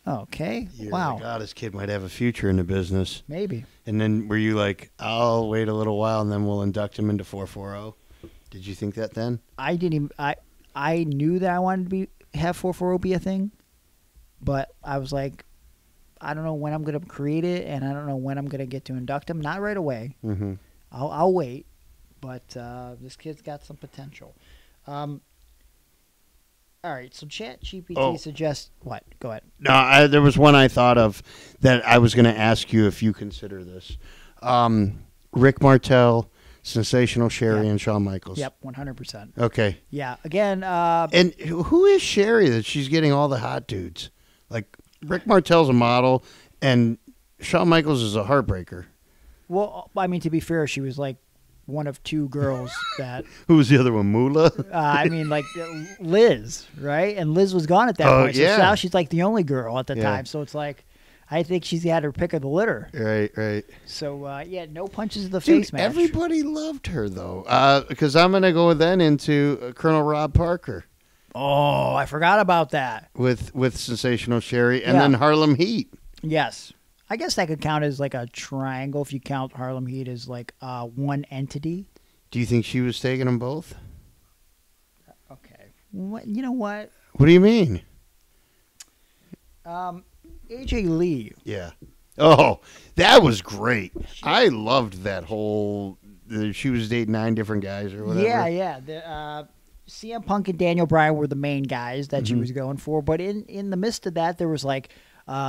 oh, okay, You're wow, like, oh, this kid might have a future in the business. maybe. And then were you like, I'll wait a little while and then we'll induct him into 440? Did you think that then? I didn't even. I knew that I wanted to have 440 be a thing, but I was like, I don't know when I'm going to create it, and I don't know when I'm going to get to induct him. Not right away. Mm-hmm. I'll wait, but this kid's got some potential. All right, so Chat GPT suggests what? Go ahead. No, there was one I thought of that I was going to ask you if you consider this. Rick Martel, Sensational Sherry, Yeah. and Shawn Michaels. Yep, 100%. Okay. Yeah, again, And who is Sherry that she's getting all the hot dudes? Like, Rick Martel's a model, and Shawn Michaels is a heartbreaker. well, I mean, to be fair, she was like one of two girls that, Who was the other one, Moolah? I mean, like Liz, right? And Liz was gone at that Oh, point. So yeah. now she's like the only girl at the Yeah. time. So it's like, I think she's had her pick of the litter. Right. So, yeah, no punches to the Dude, face match. everybody loved her, though. Because I'm going to go then into Colonel Rob Parker Oh, I forgot about that. with Sensational Sherry, and Yeah. then Harlem Heat. Yes. I guess that could count as like a triangle if you count Harlem Heat as like one entity. Do you think she was taking them both? Okay. What, you know what? What do you mean? AJ Lee. Yeah. Oh, that was great. I loved that whole... she was dating 9 different guys or whatever. Yeah. CM Punk and Daniel Bryan were the main guys that she Mm-hmm. was going for, but in the midst of that, there was like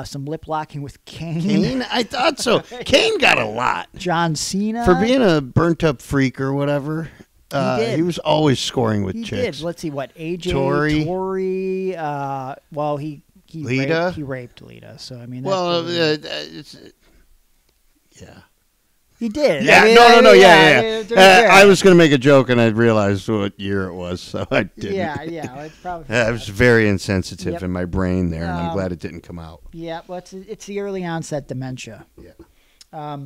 some lip locking with Kane. Kane? I thought so. Kane got a lot. John Cena. For being a burnt-up freak or whatever, did. he was always scoring with He chicks. did. Let's see what AJ Tori. Well, he Lita? He raped Lita. So I mean, that's Well, really- yeah. he did. Yeah, I mean, no, yeah. to be fair. I was going to make a joke, and I realized what year it was, so I didn't. Yeah, it's probably. I was very insensitive Yep. in my brain there, and I'm glad it didn't come out. Yeah, well, it's the early onset dementia. Yeah.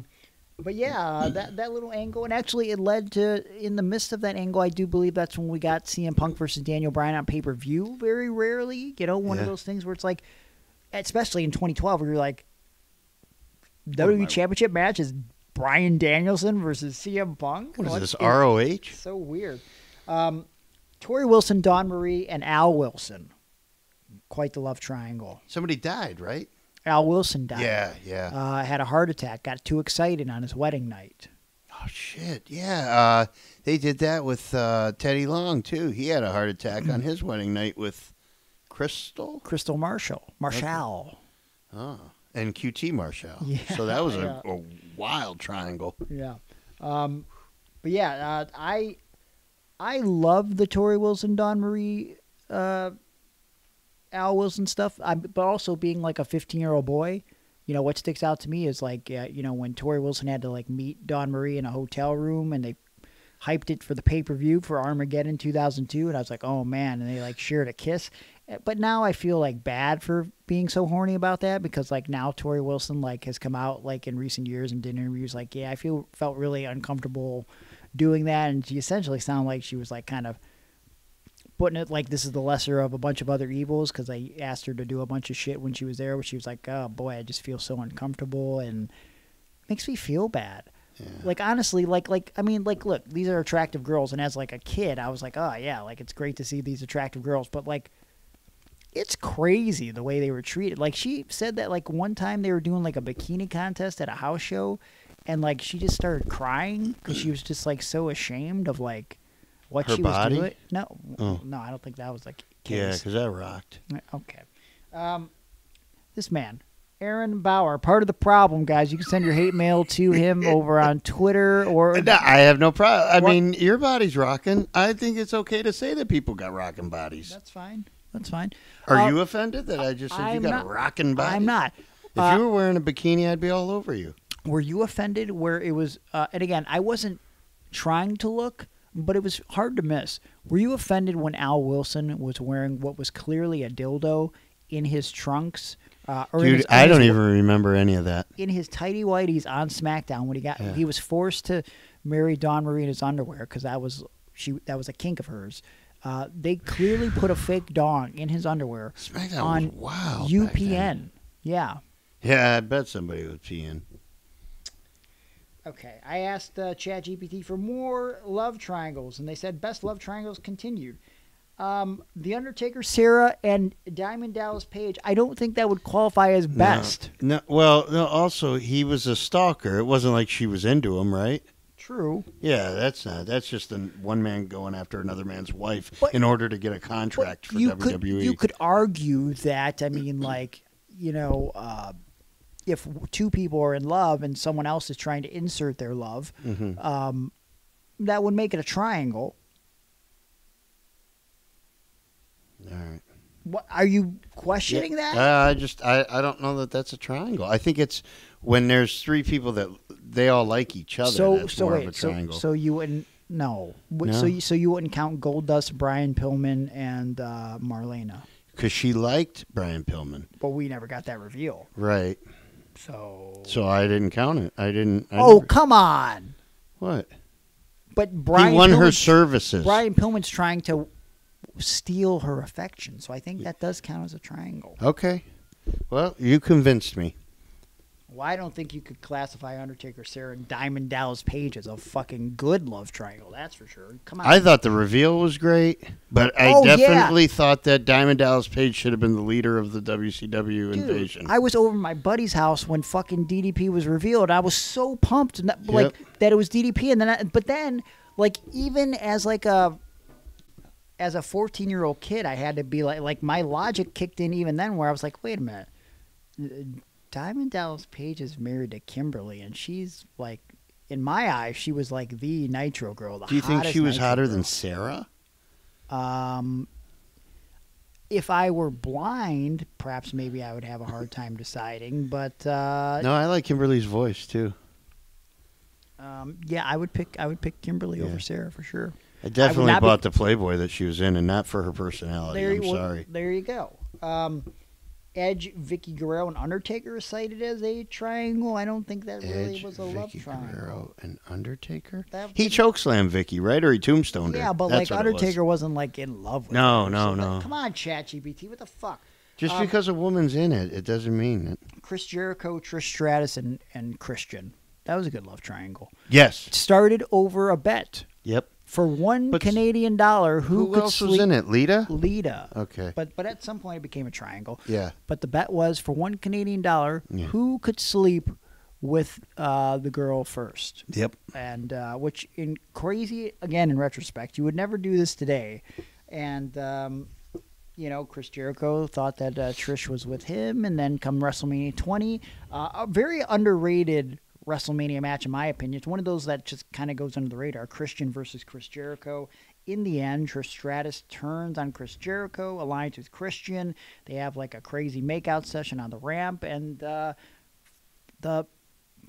But yeah, that little angle, and actually it led to, in the midst of that angle, I do believe that's when we got CM Punk versus Daniel Bryan on pay-per-view very rarely. You know, one of those things where it's like, especially in 2012, where you're like, WWE Championship match is Bryan Danielson versus CM Punk? What is this, ROH? So weird. Tori Wilson, Dawn Marie, and Al Wilson. Quite the love triangle. Somebody died, right? Al Wilson died. Yeah. Had a heart attack. Got too excited on his wedding night. Oh, shit. Yeah. They did that with Teddy Long, too. He had a heart attack on his wedding night with Crystal. Crystal Marshall. Marshall. Oh. And QT Marshall. Yeah, So that was a wild triangle. Yeah. But yeah, I love the Tori Wilson, Dawn Marie, Al Wilson stuff. But also being like a 15-year-old boy, you know, what sticks out to me is like, you know, when Tori Wilson had to like meet Dawn Marie in a hotel room and they hyped it for the pay-per-view for Armageddon 2002. And I was like, oh man. And they like shared a kiss. But now I feel like bad for being so horny about that, because like now Tori Wilson like has come out like in recent years and did interviews like, yeah, I felt really uncomfortable doing that. And she essentially sounded like she was like kind of putting it like this is the lesser of a bunch of other evils, because I asked her to do a bunch of shit when she was there where she was like, oh boy, I just feel so uncomfortable and it makes me feel bad. Yeah. Like honestly, like I mean, like look, these are attractive girls, and as like a kid I was like, oh yeah, like it's great to see these attractive girls, but like it's crazy the way they were treated. Like she said that like one time they were doing like a bikini contest at a house show, and like she just started crying because she was just like so ashamed of like what her she body? was doing. No, I don't think that was the case. Yeah, because that rocked. Okay. This man, Aaron Bauer, part of the problem, guys. You can send your hate mail to him over on Twitter or. No, I have no problem. I mean, your body's rocking. I think it's okay to say that people got rocking bodies. That's fine. That's fine. Are you offended that I just said I'm you got not, a rocking body? I'm not. If you were wearing a bikini, I'd be all over you. Were you offended where it was, and again, I wasn't trying to look, but it was hard to miss. Were you offended when Al Wilson was wearing what was clearly a dildo in his trunks? Dude, I don't even remember any of that. In his tighty whities on SmackDown when he was forced to marry Dawn Marie in his underwear because that was a kink of hers. They clearly put a fake dong in his underwear SmackDown on was wild UPN. Yeah. Yeah, I bet somebody was peeing. Okay, I asked Chat GPT for more love triangles, and they said best love triangles continued. The Undertaker, Sarah, and Diamond Dallas Page. I don't think that would qualify as best. No. Well, no, also, he was a stalker. It wasn't like she was into him, right? True. Yeah, that's not. That's just one man going after another man's wife in order to get a contract for WWE. You could argue that, I mean, like, you know, if two people are in love and someone else is trying to insert their love, that would make it a triangle. All right. What are you questioning that? I don't know that that's a triangle. I think it's when there's three people that they all like each other. That's more of a triangle. So you wouldn't So you wouldn't count Goldust, Brian Pillman, and Marlena because she liked Brian Pillman, but we never got that reveal. Right. So I didn't count it. I didn't. Come on. What? But Brian he won her Pillman's, services. Brian Pillman's trying to steal her affection, so I think that does count as a triangle. Okay. Well, you convinced me. Well, I don't think you could classify Undertaker, Sarah, and Diamond Dallas Page as a fucking good love triangle. That's for sure. Come on. I thought the reveal was great, but I definitely thought that Diamond Dallas Page should have been the leader of the WCW invasion. I was over at my buddy's house when fucking DDP was revealed. I was so pumped, that it was DDP, and then, but then, like, even as like a as a 14-year-old kid, I had to be like my logic kicked in even then, where I was like, wait a minute, Diamond Dallas Page is married to Kimberly, and she's like, in my eyes, she was like the Nitro girl. Do you think she was Nitro hotter girl. than Sarah? If I were blind, perhaps maybe I would have a hard time deciding. But No, I like Kimberly's voice too. yeah, I would pick Kimberly over Sarah for sure. I definitely bought the Playboy that she was in, and not for her personality. I'm sorry. There you go. Edge, Vicky Guerrero, and Undertaker is cited as a triangle. I don't think that really was a love triangle. Guerrero and Undertaker? That He chokeslammed Vicky, right? Or he tombstoned her? Yeah, but That's like Undertaker wasn't like in love with her. No. Like, come on, Chat GPT, what the fuck? Just because a woman's in it, it doesn't mean it. Chris Jericho, Trish Stratus, and Christian. That was a good love triangle. Yes. Started over a bet. Yep. For $1 Canadian dollar, who could else sleep? was in it? Lita? Lita. Okay. But at some point it became a triangle. Yeah. But the bet was for $1 Canadian dollar, who could sleep with the girl first? Yep. And which in crazy, again, in retrospect, you would never do this today. And you know, Chris Jericho thought that Trish was with him, and then come WrestleMania 20, a very underrated WrestleMania match, in my opinion. It's one of those that just kind of goes under the radar. Christian versus Chris Jericho. In the end, Trish Stratus turns on Chris Jericho, aligns with Christian. They have like a crazy makeout session on the ramp, and the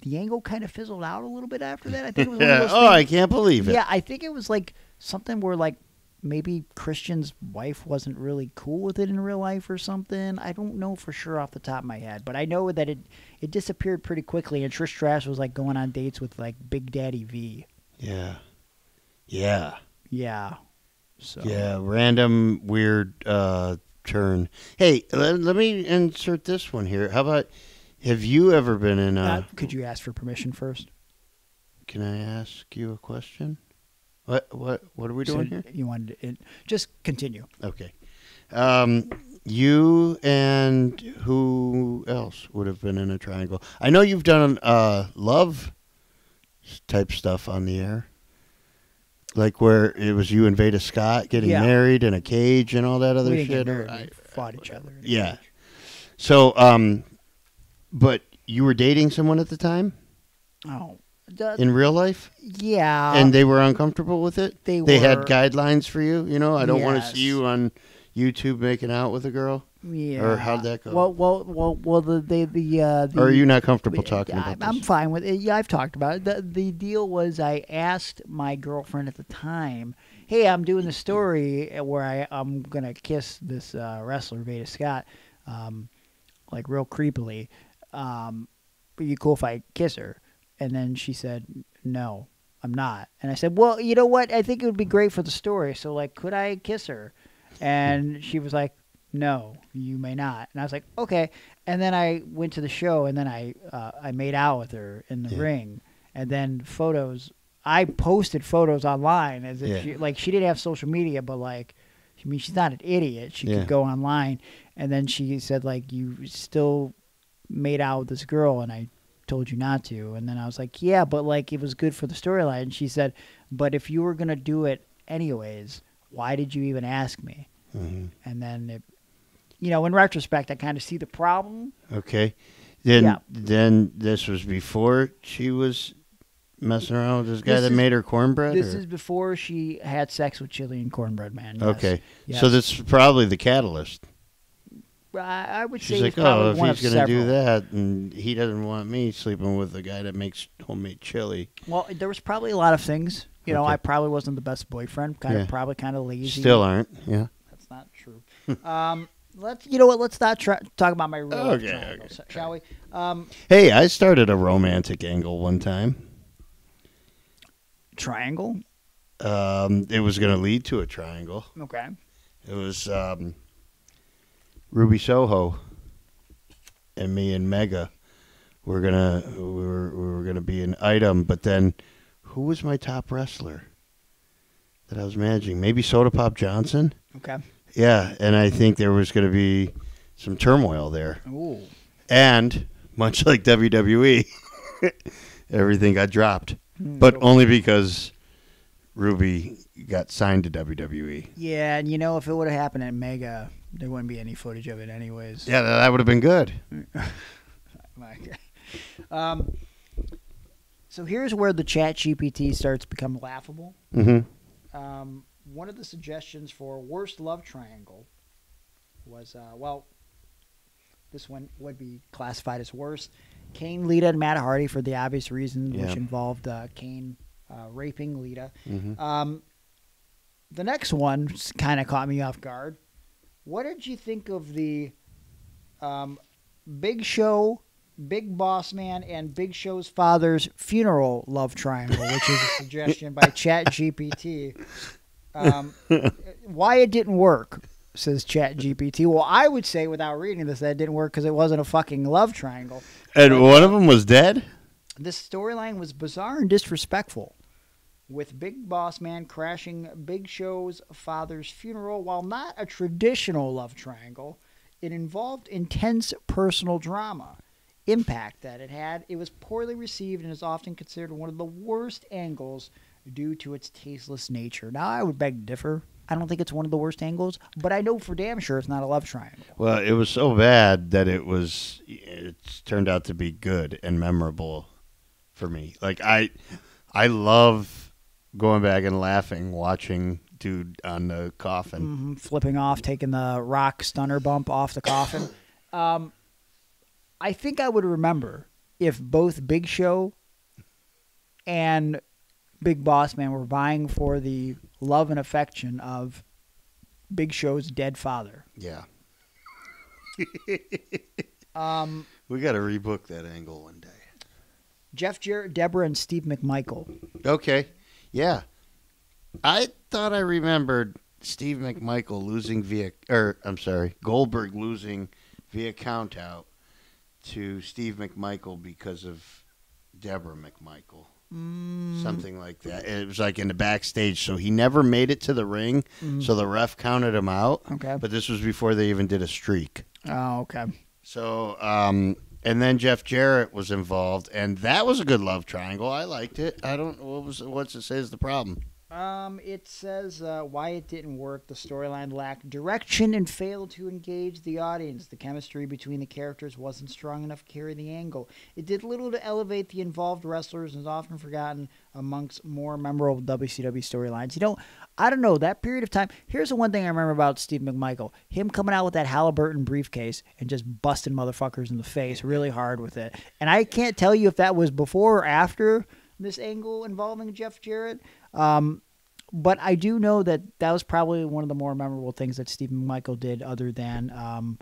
angle kind of fizzled out a little bit after that. I think it was one of those things. I can't believe it. Yeah, I think it was like something where like maybe Christian's wife wasn't really cool with it in real life or something. I don't know for sure off the top of my head, but I know that it disappeared pretty quickly, and Trish Stratus was like going on dates with like Big Daddy V. Yeah. So Yeah, random weird turn. Hey, let me insert this one here. How about, have you ever been in could you ask for permission first? Can I ask you a question? What are we doing here? You wanted to, just continue. Okay. You and who else would have been in a triangle? I know you've done love type stuff on the air. Like where it was you and Veda Scott getting married in a cage and all that other we shit. Didn't get married. We fought each other. Yeah. So, but you were dating someone at the time? Oh. In real life? Yeah. And they were uncomfortable with it? They had guidelines for you? You know, I don't want to Yes. see you on YouTube making out with a girl? Yeah. Or how'd that go? Well, the or are you not comfortable talking about this? I'm fine with it. Yeah, I've talked about it. The deal was I asked my girlfriend at the time, hey, I'm doing the story where I'm going to kiss this wrestler, Veda Scott, like real creepily. Are you cool if I kiss her? And then she said, no, I'm not. And I said, well, you know what? I think it would be great for the story. So, like, could I kiss her? And she was like, no, you may not. And I was like, okay. And then I went to the show, and then I made out with her in the ring. And then I posted photos online as if she didn't have social media, but like, I mean, she's not an idiot. She could go online. And then she said, like, you still made out with this girl, and I told you not to. And then I was like, yeah, but like it was good for the storyline. And she said, but if you were going to do it anyways, why did you even ask me? Mm-hmm. And then, in retrospect, I kind of see the problem. Okay. Then this was before she was messing around with this guy that made her cornbread? This is before she had sex with Chili and Cornbread Man. Yes. Okay. Yes. So this is probably the catalyst. I would say she's like, probably if he's going to do that, and he doesn't want me sleeping with a guy that makes homemade chili. Well, there was probably a lot of things. I probably wasn't the best boyfriend. Probably kind of lazy. Still aren't. Yeah. That's not true. Let's not talk about my real life triangle, shall we? Hey, I started a romantic angle one time. Triangle? It was going to lead to a triangle. Okay. It was Ruby Soho and me and Mega we were gonna be an item, but then who was my top wrestler that I was managing? Maybe Soda Pop Johnson. Okay. Yeah, and I think there was gonna be some turmoil there. Ooh. And much like WWE, everything got dropped, but only because Ruby got signed to WWE. Yeah, and if it would have happened at Mega, there wouldn't be any footage of it anyways. Yeah, that would have been good. So here's where the Chat GPT starts to become laughable. Mm-hmm. One of the suggestions for worst love triangle was, this one would be classified as worst. Kane, Lita, and Matt Hardy for the obvious reason, which involved Kane raping Lita. Mm-hmm. The next one kind of caught me off guard. What did you think of the Big Show, Big Boss Man, and Big Show's father's funeral love triangle, which is a suggestion by Chat GPT? Why it didn't work, says Chat GPT. Well, I would say without reading this that it didn't work because it wasn't a fucking love triangle. And one of them was dead? This storyline was bizarre and disrespectful, with Big Boss Man crashing Big Show's father's funeral. While not a traditional love triangle, it involved intense personal drama. Impact that it had. It was poorly received and is often considered one of the worst angles due to its tasteless nature. Now, I would beg to differ. I don't think it's one of the worst angles, but I know for damn sure it's not a love triangle. Well, it was so bad that it's turned out to be good and memorable for me. Like, I love going back and laughing, watching dude on the coffin. Mm-hmm. Flipping off, taking the rock stunner bump off the coffin. I think I would remember if both Big Show and Big Boss Man were vying for the love and affection of Big Show's dead father. Yeah. We got to rebook that angle one day. Jeff Jarrett, Deborah, and Steve McMichael. Okay. Yeah. I thought I remembered Steve McMichael Goldberg losing via count out to Steve McMichael because of Deborah McMichael. Something like that. It was like in the backstage, so he never made it to the ring, so the ref counted him out. Okay. But this was before they even did a streak. Oh, okay. So, and then Jeff Jarrett was involved, and that was a good love triangle. I liked it. I don't what's it say is the problem? It says why it didn't work. The storyline lacked direction and failed to engage the audience. The chemistry between the characters wasn't strong enough to carry the angle. It did little to elevate the involved wrestlers and is often forgotten amongst more memorable WCW storylines. I don't know, that period of time. Here's the one thing I remember about Steve McMichael. Him coming out with that Halliburton briefcase and just busting motherfuckers in the face really hard with it. And I can't tell you if that was before or after this angle involving Jeff Jarrett. But I do know that was probably one of the more memorable things that Steve McMichael did other than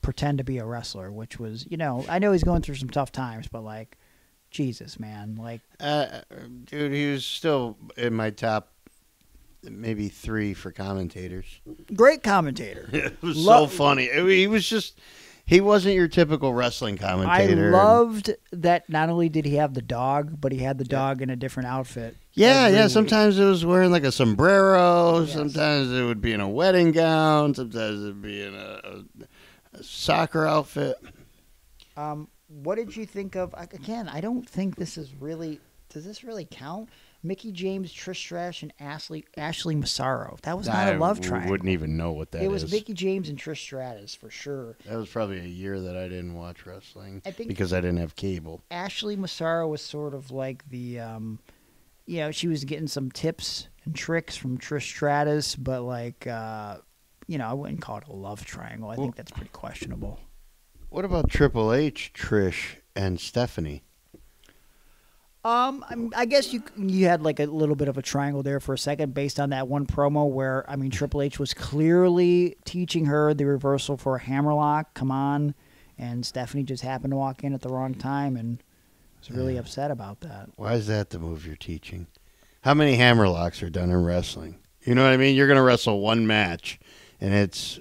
pretend to be a wrestler, which was, I know he's going through some tough times, but like, Jesus, man. Like, dude, he was still in my top maybe 3 for commentators. Great commentator. It was so funny. He wasn't your typical wrestling commentator. I loved that not only did he have the dog, but he had the dog in a different outfit. Yeah. Sometimes it was wearing like a sombrero. Yes. Sometimes it would be in a wedding gown. Sometimes it would be in a soccer outfit. What did you think of? Again, I don't think this is really. Does this really count? Mickie James, Trish Stratus, and Ashley Massaro. That was not a love triangle. I wouldn't even know what that is. It was Mickie James and Trish Stratus for sure. That was probably a year that I didn't watch wrestling because I didn't have cable. Ashley Massaro was sort of like the, she was getting some tips and tricks from Trish Stratus, but like, I wouldn't call it a love triangle. I think that's pretty questionable. What about Triple H, Trish, and Stephanie? I guess you had like a little bit of a triangle there for a second based on that one promo where, Triple H was clearly teaching her the reversal for a hammerlock. Come on. And Stephanie just happened to walk in at the wrong time and was really upset about that. Why is that the move you're teaching? How many hammerlocks are done in wrestling? You know what I mean? You're going to wrestle one match, and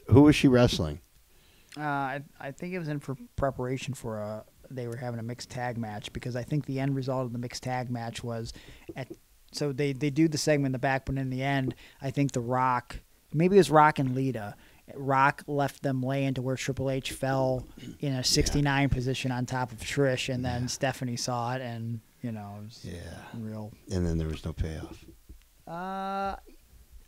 who was she wrestling? I think it was in for preparation for they were having a mixed tag match because I think the end result of the mixed tag match was so they do the segment in the back, but in the end, I think The Rock, maybe it was Rock and Lita, Rock left them laying to where Triple H fell in a 69 position on top of Trish, and then Stephanie saw it, and it was real. And then there was no payoff. I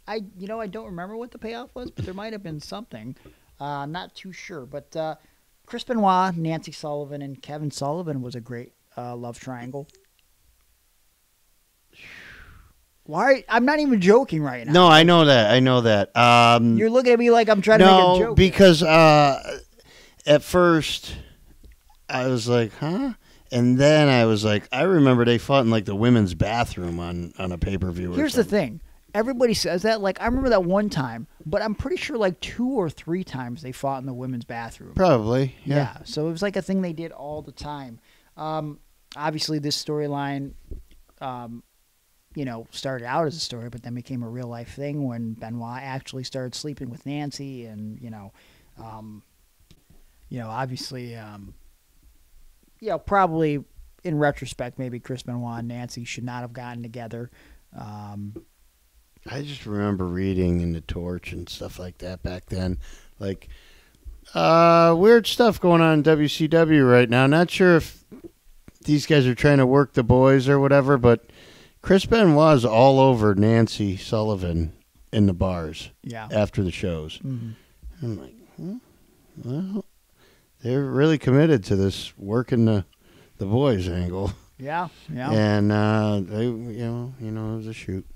don't remember what the payoff was, but there might have been something. Not too sure. But Chris Benoit, Nancy Sullivan, and Kevin Sullivan was a great love triangle. Why? I'm not even joking right now. No, I know that. You're looking at me like I'm trying to make a joke. No, because at first I was like, huh? And then I was like, I remember they fought in like the women's bathroom on a pay-per-view. Here's the thing. Everybody says that. Like, I remember that one time, but I'm pretty sure like 2 or 3 times they fought in the women's bathroom. Probably, yeah. So it was like a thing they did all the time. Obviously, this storyline, started out as a story, but then became a real-life thing when Benoit actually started sleeping with Nancy, and obviously, probably in retrospect, maybe Chris Benoit and Nancy should not have gotten together. I just remember reading in the Torch and stuff like that back then. Like, weird stuff going on in WCW right now. Not sure if these guys are trying to work the boys or whatever, but Chris Benoit was all over Nancy Sullivan in the bars after the shows. Mm-hmm. I'm like, well, they're really committed to this working the boys angle. Yeah. And they, it was a shoot.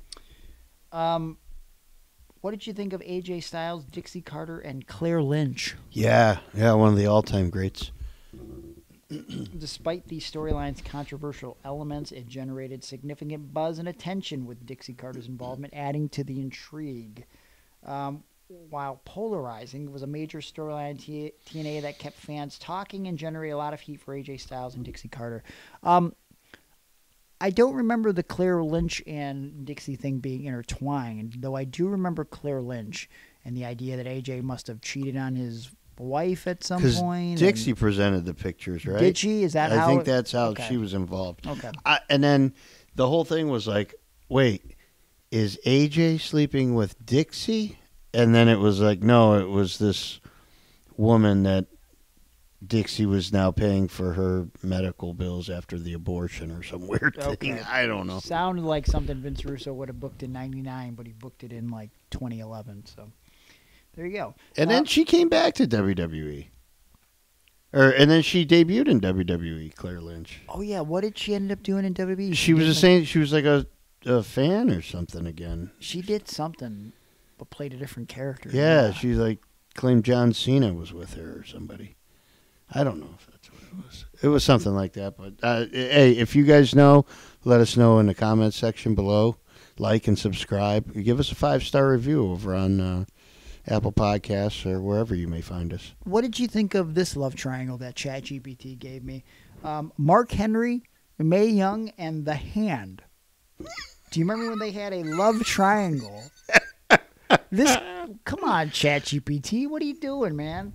What did you think of AJ Styles, Dixie Carter, and Claire Lynch? Yeah, one of the all-time greats. Despite the storyline's controversial elements, it generated significant buzz and attention with Dixie Carter's involvement, adding to the intrigue. While polarizing, it was a major storyline in TNA that kept fans talking and generated a lot of heat for AJ Styles and Dixie Carter. I don't remember the Claire Lynch and Dixie thing being intertwined, though I do remember Claire Lynch and the idea that AJ must have cheated on his wife at some point. Dixie presented the pictures, right? Did she? Is that how? I think that's how she was involved. Okay. And then the whole thing was like, wait, is AJ sleeping with Dixie? And then it was like, no, it was this woman that Dixie was now paying for her medical bills after the abortion or some weird thing. I don't know. Sounded like something Vince Russo would have booked in '99, but he booked it in like 2011. So there you go. And then she came back to WWE. And then she debuted in WWE, Claire Lynch. Oh, yeah. What did she end up doing in WWE? She was she was like a fan or something again. She did something, but played a different character. Yeah, she like claimed John Cena was with her or somebody. I don't know if that's what it was. It was something like that. But, hey, if you guys know, let us know in the comments section below. Like and subscribe. Give us a 5-star review over on Apple Podcasts or wherever you may find us. What did you think of this love triangle that Chat GPT gave me? Mark Henry, Mae Young, and The Hand. Do you remember when they had a love triangle? Come on, Chat GPT. What are you doing, man?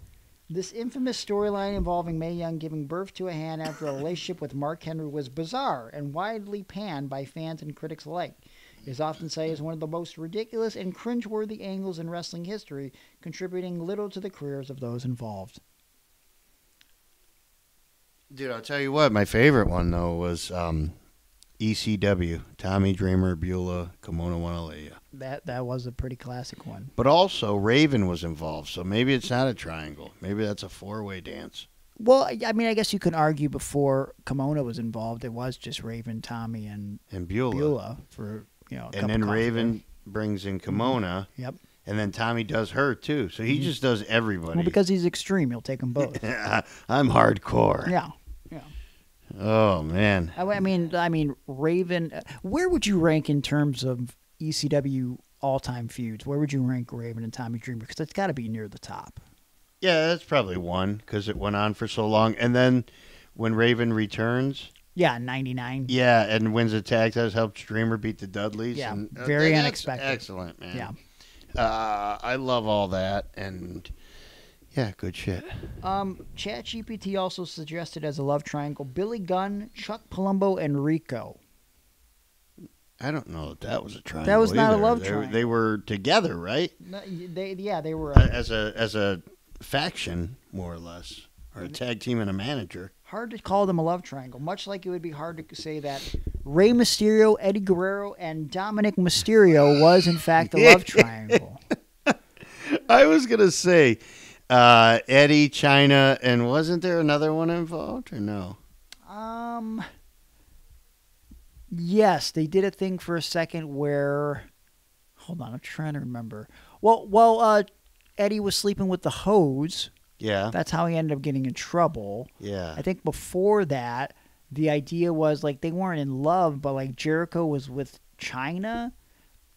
This infamous storyline involving Mae Young giving birth to a hand after a relationship with Mark Henry was bizarre and widely panned by fans and critics alike. It is often cited as one of the most ridiculous and cringeworthy angles in wrestling history, contributing little to the careers of those involved. Dude, I'll tell you what, my favorite one, though, was ECW, Tommy Dreamer, Beulah, Kimono Wanalea. That was a pretty classic one. But also, Raven was involved, so maybe it's not a triangle. Maybe that's a 4-way dance. Well, I mean, I guess you can argue before Kimono was involved, it was just Raven, Tommy, and Beulah for, and then Raven brings in Kimono. Yep. And then Tommy does her, too. So he just does everybody. Well, because he's extreme, he'll take them both. I'm hardcore. Yeah. Oh, man. I mean, Raven, where would you rank in terms of ECW all-time feuds? Where would you rank Raven and Tommy Dreamer? Because it's got to be near the top. Yeah, that's probably one because it went on for so long. And then when Raven returns... Yeah, 99. Yeah, and wins a tag titles, helps Dreamer beat the Dudleys. Yeah, and, very unexpected. Excellent, man. Yeah. I love all that, and... Yeah, good shit. ChatGPT also suggested as a love triangle Billy Gunn, Chuck Palumbo, and Rico. I don't know if that was a triangle. That was not either. a love triangle. They were together, right? No, they were as a faction, more or less, or a tag team and a manager. Hard to call them a love triangle, much like it would be hard to say that Rey Mysterio, Eddie Guerrero, and Dominic Mysterio was, in fact, a love triangle. I was going to say Eddie, China, and wasn't there another one involved or no? Yes, they did a thing for a second where... Hold on, I'm trying to remember. Well, Eddie was sleeping with the hose. Yeah. That's how he ended up getting in trouble. Yeah. I think before that, the idea was like they weren't in love, but like Jericho was with China.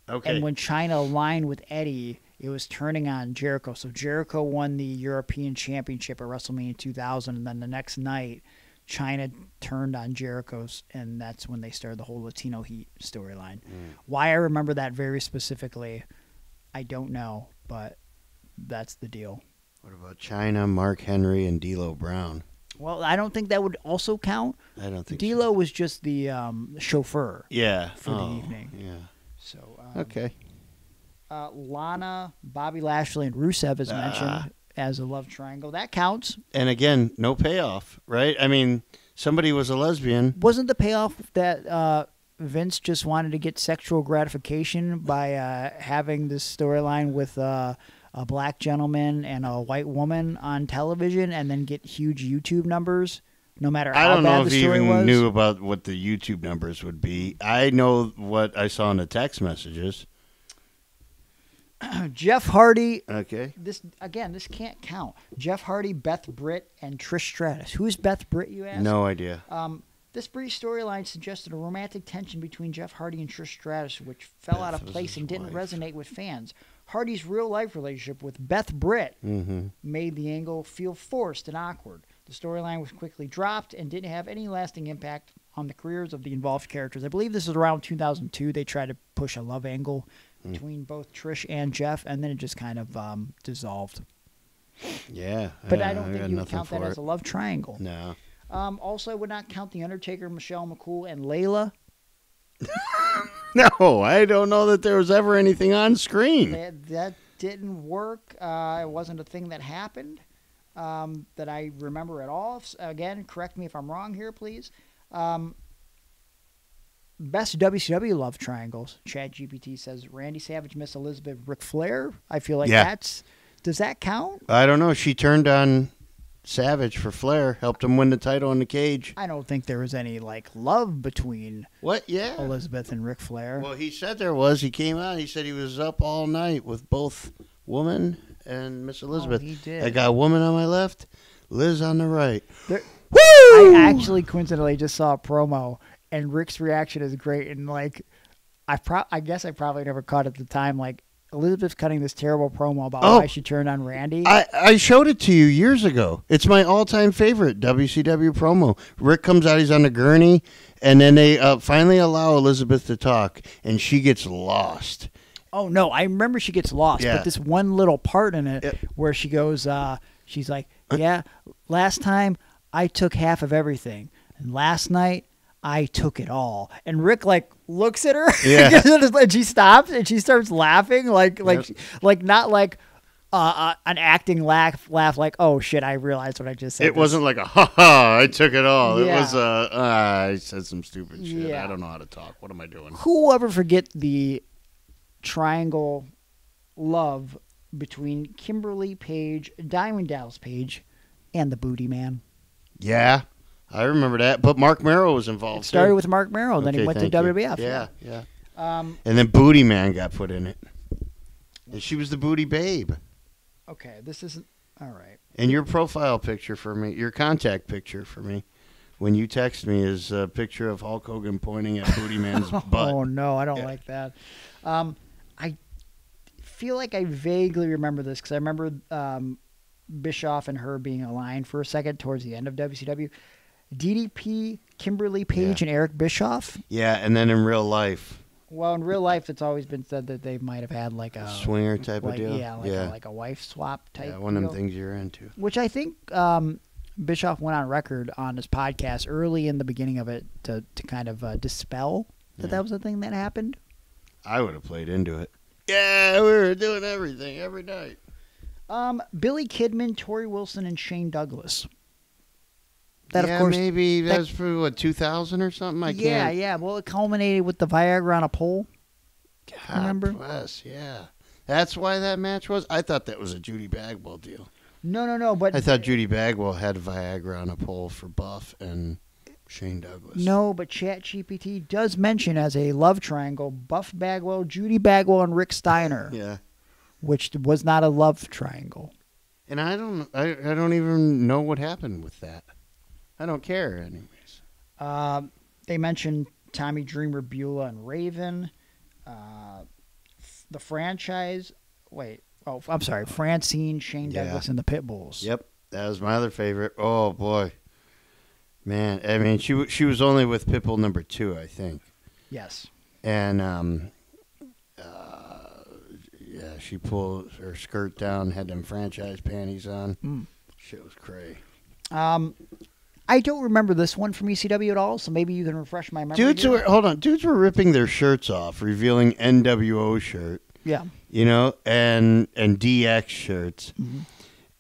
Okay. And when China aligned with Eddie, it was turning on Jericho. So Jericho won the European Championship at WrestleMania 2000, and then the next night, China turned on Jericho's, and that's when they started the whole Latino Heat storyline. Why I remember that very specifically, I don't know, but that's the deal. What about China, Mark Henry, and D'Lo Brown? Well, I don't think that would also count. I don't think D'Lo so. was just the chauffeur. Yeah. For the evening. Yeah. So Okay. Lana, Bobby Lashley, and Rusev is mentioned as a love triangle. That counts. And again, no payoff, right? I mean, somebody was a lesbian. Wasn't the payoff that Vince just wanted to get sexual gratification by having this storyline with a black gentleman and a white woman on television and then get huge YouTube numbers, no matter how bad the story was? I don't know if he even knew about what the YouTube numbers would be. I know what I saw in the text messages. Jeff Hardy. Okay. This can't count. Jeff Hardy, Beth Britt, and Trish Stratus. Who's Beth Britt, you ask? No idea. This brief storyline suggested a romantic tension between Jeff Hardy and Trish Stratus, which fell out of place and didn't resonate with fans. Hardy's real-life relationship with Beth Britt made the angle feel forced and awkward. The storyline was quickly dropped and didn't have any lasting impact on the careers of the involved characters. I believe this is around 2002. They tried to push a love angle between both Trish and Jeff, and then it just kind of dissolved. Yeah. But I don't think you would count that as a love triangle. No. Also, I would not count The Undertaker, Michelle McCool, and Layla. No, I don't know that there was ever anything on screen. That didn't work. It wasn't a thing that happened that I remember at all. Again, correct me if I'm wrong here, please. Best WCW love triangles. Chat GPT says Randy Savage, Miss Elizabeth, Ric Flair. I feel like that's... Does that count? I don't know. She turned on Savage for Flair, helped him win the title in the cage. I don't think there was any love between Elizabeth and Ric Flair. Well, he said there was. He came out. He said he was up all night with both woman and Miss Elizabeth. Oh, he did. I got a woman on my left, Liz on the right. Woo! I actually coincidentally just saw a promo, and Rick's reaction is great. And I guess I probably never caught at the time. Elizabeth's cutting this terrible promo about why she turned on Randy. I showed it to you years ago. It's my all-time favorite WCW promo. Rick comes out, he's on the gurney, and then they finally allow Elizabeth to talk, and she gets lost. Oh, no, I remember she gets lost, but this one little part in it where she goes, she's like, last time I took half of everything, and last night I took it all. And Rick looks at her and she stops and she starts laughing not like an acting laugh like, oh shit, I realized what I just said. It wasn't like a ha I took it all. It was I said some stupid shit. Yeah. I don't know how to talk. What am I doing? Who will ever forget the triangle love between Kimberly Page, Diamond Dallas Page, and the Booty Man? Yeah. I remember that, but Mark Merrow was involved. It started with Mark Merrow, then he went to WWF. Yeah. And then Booty Man got put in it. And she was the Booty Babe. Okay, this isn't... All right. And your profile picture for me, your contact picture for me, when you text me, is a picture of Hulk Hogan pointing at Booty Man's butt. Oh, no, I don't like that. I feel like I vaguely remember this, because I remember Bischoff and her being aligned for a second towards the end of WCW. DDP, Kimberly Page, and Eric Bischoff. Yeah, and then in real life. Well, in real life, it's always been said that they might have had a swinger type of deal. Yeah, like a wife swap type. Yeah, one of them things you're into. Which I think Bischoff went on record on his podcast early in the beginning of it to kind of dispel that was a thing that happened. I would have played into it. Yeah, we were doing everything every night. Billy Kidman, Tori Wilson, and Shane Douglas. That yeah, of course, maybe that was for what 2000 or something. I can't. Yeah. Well, it culminated with the Viagra on a pole. God Remember? bless. Yeah, that's why that match was. I thought that was a Judy Bagwell deal. No. But I thought Judy Bagwell had Viagra on a pole for Buff and Shane Douglas. No, but Chat GPT does mention as a love triangle Buff Bagwell, Judy Bagwell, and Rick Steiner. Yeah, Which was not a love triangle. and I don't even know what happened with that. I don't care, anyways. They mentioned Tommy Dreamer, Beulah, and Raven. The franchise. I'm sorry. Francine, Shane Douglas, and the Pitbulls. Yep, that was my other favorite. Oh boy, man. I mean, she was only with Pitbull number 2, I think. Yes. And yeah, she pulled her skirt down, had them franchise panties on. Shit was cray. I don't remember this one from ECW at all, so maybe you can refresh my memory. Dudes were ripping their shirts off, revealing NWO shirt. Yeah. You know, and DX shirts. Mm-hmm.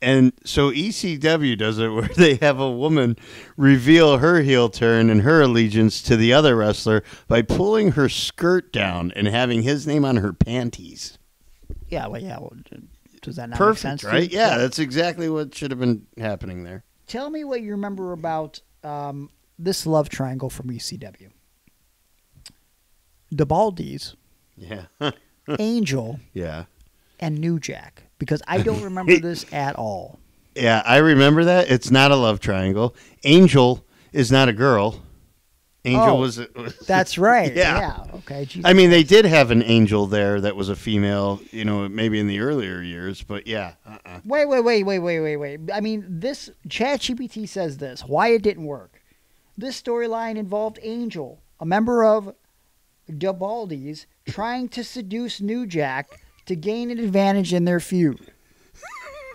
And so ECW does it where they have a woman reveal her heel turn and her allegiance to the other wrestler by pulling her skirt down and having his name on her panties. Yeah, well, does that not Perfect, make sense? right? To you? Yeah, that's exactly what should have been happening there. Tell me what you remember about this love triangle from ECW. The Baldies, Yeah. Angel, Yeah. and New Jack, because I don't remember this at all. Yeah, I remember that. It's not a love triangle. Angel is not a girl. Angel was That's right. Yeah. Okay. Jesus. I mean, they did have an angel there that was a female, you know, maybe in the earlier years, but yeah. Wait. I mean, this ChatGPT says this. Why it didn't work. This storyline involved Angel, a member of the Baldies, trying to seduce New Jack to gain an advantage in their feud.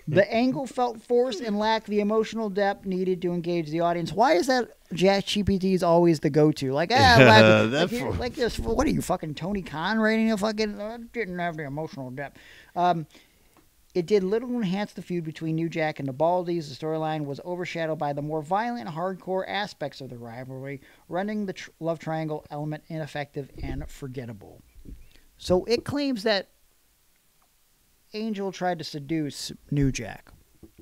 The angle felt forced and lacked the emotional depth needed to engage the audience. Why is that ChatGPT is always the go-to? Like this. What are you, fucking Tony Khan rating? Didn't have the emotional depth. It did little to enhance the feud between New Jack and the Baldies. The storyline was overshadowed by the more violent, hardcore aspects of the rivalry, rendering the love triangle element ineffective and forgettable. So it claims that Angel tried to seduce New Jack.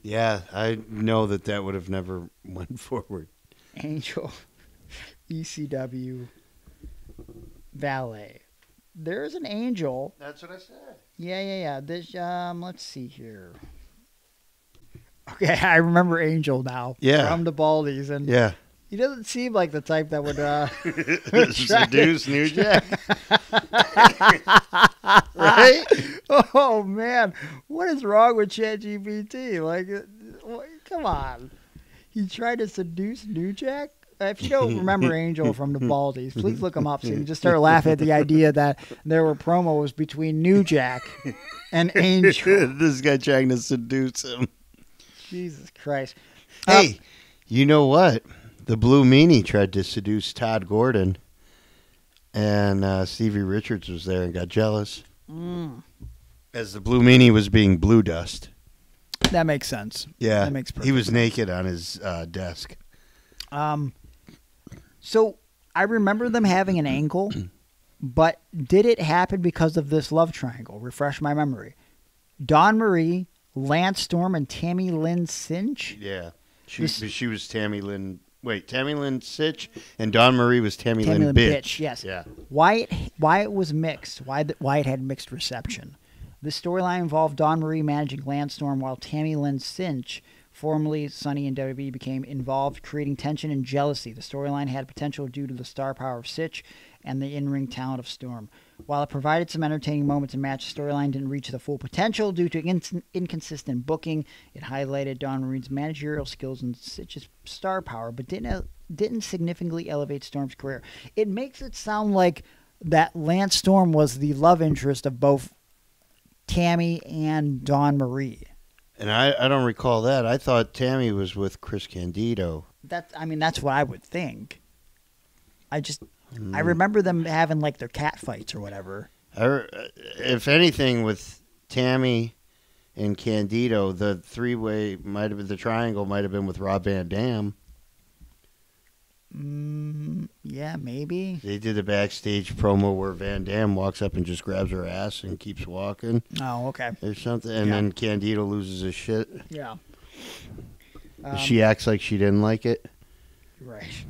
Yeah, I know that would have never went forward. Angel, ECW, Valet. There's an Angel. That's what I said. Yeah. This, let's see here. Okay, I remember Angel now. Yeah. From the Baldies, and Yeah. he doesn't seem like the type that would Seduce New Jack. Right? Oh man, what is wrong with ChatGPT? Like, come on. He tried to seduce New Jack? If you don't remember Angel from the Baldies, please look him up so you can just start laughing at the idea that there were promos between New Jack and Angel. This guy trying to seduce him. Jesus Christ. Hey, you know what? The Blue Meanie tried to seduce Todd Gordon, and Stevie Richards was there and got jealous. As the Blue Meanie was being blue dust. That makes sense. Yeah, that makes perfect he was sense. naked on his desk. So I remember them having an angle, but did it happen because of this love triangle? Refresh my memory. Dawn Marie, Lance Storm, and Tammy Lynn Cinch? Yeah, she was Tammy Lynn. Wait, Tammy Lynn Sitch and Dawn Marie was Tammy Lynn Bitch. Yes. Yeah. Why it was mixed? Why it had mixed reception? This storyline involved Dawn Marie managing Lance Storm while Tammy Lynn Cinch, formerly Sunny in WWE, became involved, creating tension and jealousy. The storyline had potential due to the star power of Sitch and the in-ring talent of Storm. While it provided some entertaining moments in match, the storyline didn't reach the full potential due to inconsistent booking. It highlighted Dawn Marie's managerial skills and Sitch's star power, but didn't significantly elevate Storm's career. It makes it sound like that Lance Storm was the love interest of both Tammy and Dawn Marie. And I don't recall that. I thought Tammy was with Chris Candido. That's what I would think. I remember them having like their cat fights or whatever. If anything, with Tammy and Candido, the three-way might have been, the triangle might have been with Rob Van Dam. Yeah, maybe. They did a backstage promo where Van Dam walks up and just grabs her ass and keeps walking. Oh, okay. Or something. And then Candido loses his shit. Yeah. She acts like she didn't like it. Right.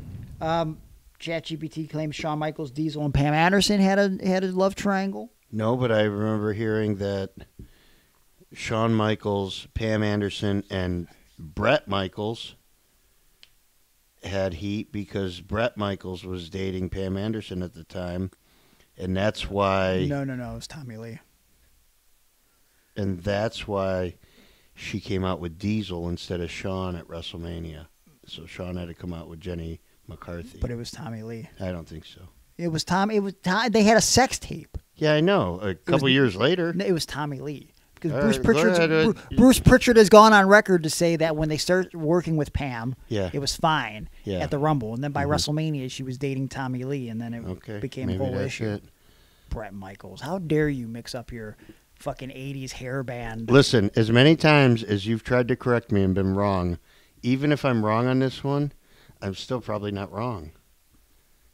Chat GPT claims Shawn Michaels, Diesel, and Pam Anderson had a love triangle. No, but I remember hearing that Shawn Michaels, Pam Anderson, and Bret Michaels had heat because Bret Michaels was dating Pam Anderson at the time, and that's why... No, it was Tommy Lee. And that's why she came out with Diesel instead of Shawn at WrestleMania. So Shawn had to come out with Jenny McCarthy. But it was Tommy Lee. I don't think so. It was Tom. They had a sex tape. Yeah, I know. A couple years later. It was Tommy Lee. Because Right, Bruce Pritchard has gone on record to say that when they started working with Pam, it was fine at the Rumble. And then by WrestleMania, she was dating Tommy Lee, and then it became a whole issue. It. Bret Michaels. How dare you mix up your fucking 80s hair band? Listen, as many times as you've tried to correct me and been wrong, even if I'm wrong on this one, I'm still probably not wrong.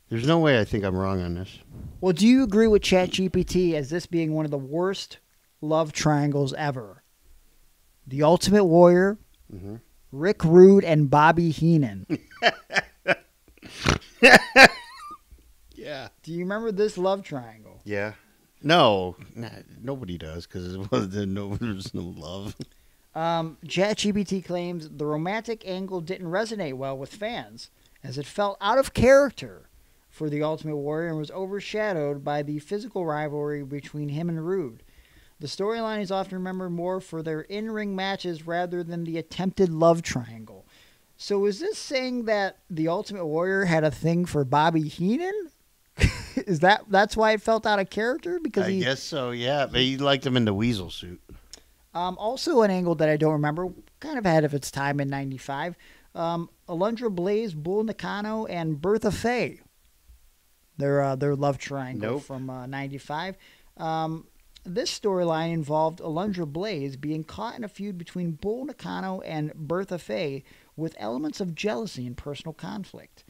There's no way I think I'm wrong on this. Well, do you agree with Chat GPT as this being one of the worst love triangles ever? The Ultimate Warrior, Rick Rude, and Bobby Heenan. Yeah. Do you remember this love triangle? Yeah. No, nobody does because there was no love. ChatGPT claims the romantic angle didn't resonate well with fans as it felt out of character for the Ultimate Warrior and was overshadowed by the physical rivalry between him and Rude. The storyline is often remembered more for their in-ring matches rather than the attempted love triangle. So is this saying that the Ultimate Warrior had a thing for Bobby Heenan? Is that's why it felt out of character? Because I guess so, yeah. But he liked him in the weasel suit. Also an angle that I don't remember, kind of ahead of its time in 95. Alundra Blaze, Bull Nakano, and Bertha Faye. Their love triangle from 95. This storyline involved Alundra Blaze being caught in a feud between Bull Nakano and Bertha Faye with elements of jealousy and personal conflict.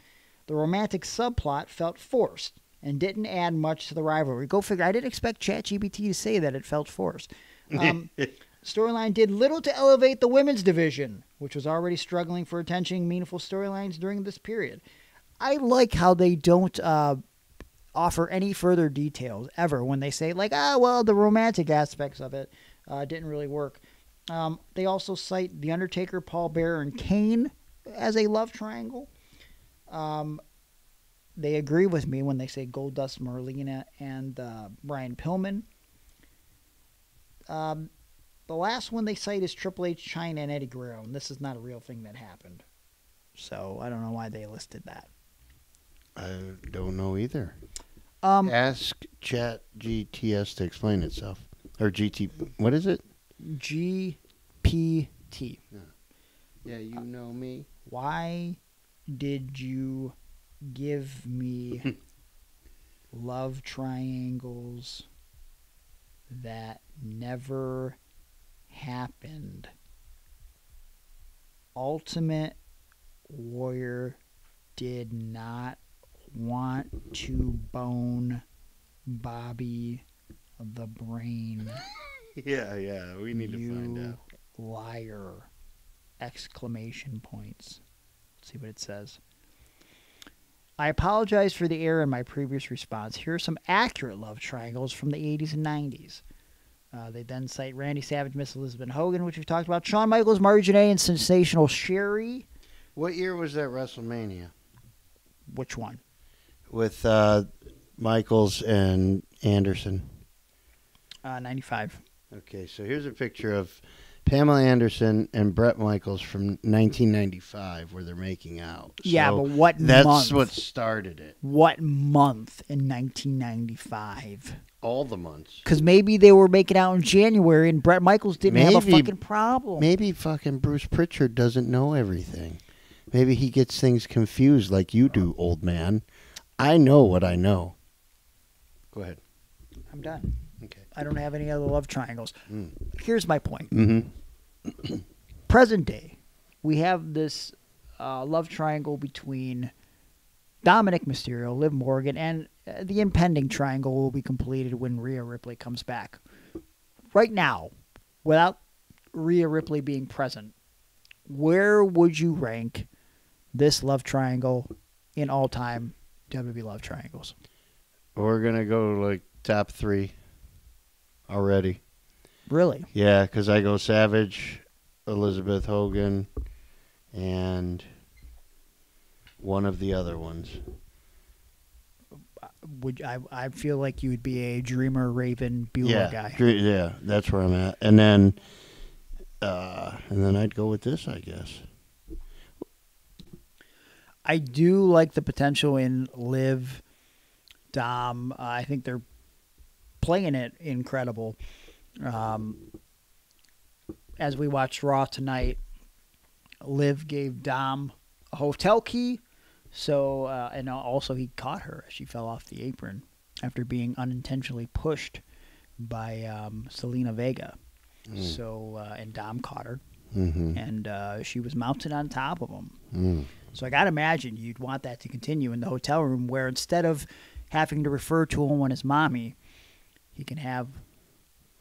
The romantic subplot felt forced and didn't add much to the rivalry. Go figure. I didn't expect ChatGPT to say that it felt forced. Storyline did little to elevate the women's division, which was already struggling for attention, meaningful storylines during this period. I like how they don't offer any further details ever when they say, like, the romantic aspects of it didn't really work. They also cite The Undertaker, Paul Bearer, and Kane as a love triangle. They agree with me when they say Goldust, Marlena, and Brian Pillman. The last one they cite is Triple H, Chyna, and Eddie Guerrero, and this is not a real thing that happened. So I don't know why they listed that. I don't know either. Ask Chat GTS to explain itself. Or GT, what is it? GPT. Yeah, you know me. Why did you give me love triangles that never happened? Ultimate Warrior did not want to bone Bobby the Brain. Yeah, we need to find out. Liar! Exclamation points. Let's see what it says. I apologize for the error in my previous response. Here are some accurate love triangles from the 80s and 90s. They then cite Randy Savage, Miss Elizabeth Hogan, which we've talked about, Shawn Michaels, Marty Jannetty, and Sensational Sherry. What year was that WrestleMania? Which one? With Michaels and Anderson. 95. Okay, so here's a picture of Pamela Anderson and Bret Michaels from 1995 where they're making out. Yeah, so but what that's month? That's what started it. What month in 1995? All the months. Because maybe they were making out in January and Bret Michaels didn't have a fucking problem. Maybe fucking Bruce Pritchard doesn't know everything. Maybe he gets things confused like you do, old man. I know what I know. Go ahead. I'm done. Okay. I don't have any other love triangles. Here's my point. Present day, we have this love triangle between Dominic Mysterio, Liv Morgan, and the impending triangle will be completed when Rhea Ripley comes back. Right now, without Rhea Ripley being present, where would you rank this love triangle in all-time WWE love triangles? We're going to go like top 3 already. Really? Yeah, because I go Savage, Elizabeth Hogan, and one of the other ones. I feel like you would be a Dreamer, Raven, Beulah guy. Yeah, that's where I'm at. And then I'd go with this, I guess. I do like the potential in Liv, Dom. I think they're playing it incredible. As we watched Raw tonight, Liv gave Dom a hotel key. So, and also he caught her as she fell off the apron after being unintentionally pushed by Selena Vega. So, and Dom caught her, and she was mounted on top of him. So I got to imagine you'd want that to continue in the hotel room, where instead of having to refer to him as mommy, he can have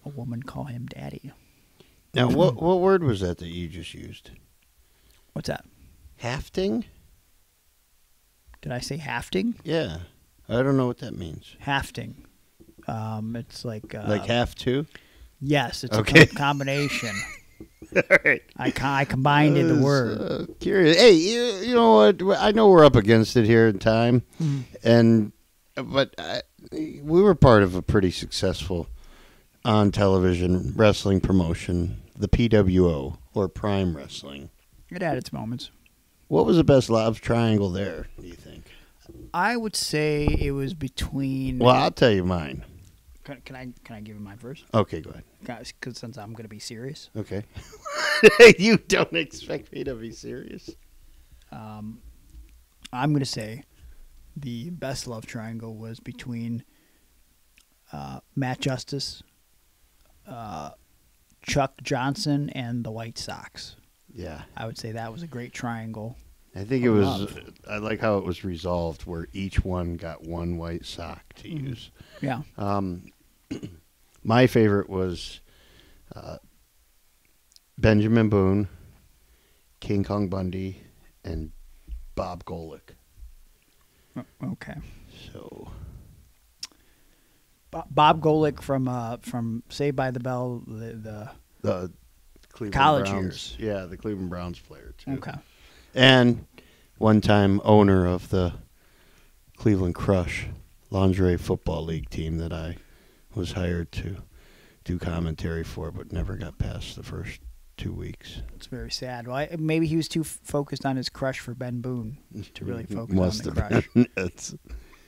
a woman call him daddy. Now, what word was that you just used? What's that? Hafting? Did I say hafting? Yeah. I don't know what that means. Hafting. It's like have to? Yes, it's okay. a combination. All right. I combined the word. Curious. Hey, you know what? I know we're up against it here in time, but we were part of a pretty successful on television wrestling promotion, the PWO, or Prime Wrestling. It had its moments. What was the best love triangle there, do you think? I would say it was between... Well, I'll tell you mine. Can I give you mine first? Okay, go ahead. Because since I'm going to be serious. Okay. You don't expect me to be serious? I'm going to say the best love triangle was between Matt Justice, Chuck Johnson, and the White Sox. Yeah. I would say that was a great triangle. I think it was, I like how it was resolved where each one got one white sock to use. Yeah. My favorite was Benjamin Boone, King Kong Bundy, and Bob Golick. Okay. So Bob Golick from Saved by the Bell, the Cleveland college Browns. years. Yeah, the Cleveland Browns player too. Okay. And one-time owner of the Cleveland Crush lingerie football league team that I was hired to do commentary for, but never got past the first 2 weeks. It's very sad. Well, maybe he was too focused on his crush for Ben Boone to really focus on the crush.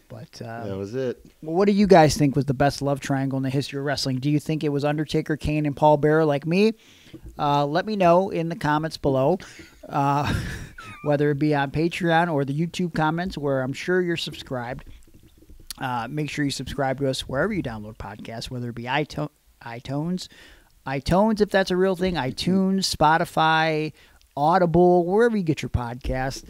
But that was it. Well, what do you guys think was the best love triangle in the history of wrestling? Do you think it was Undertaker, Kane, and Paul Bearer like me? Let me know in the comments below, whether it be on Patreon or the YouTube comments, where I'm sure you're subscribed. Make sure you subscribe to us wherever you download podcasts, whether it be iTunes, if that's a real thing, iTunes, Spotify, Audible, wherever you get your podcasts.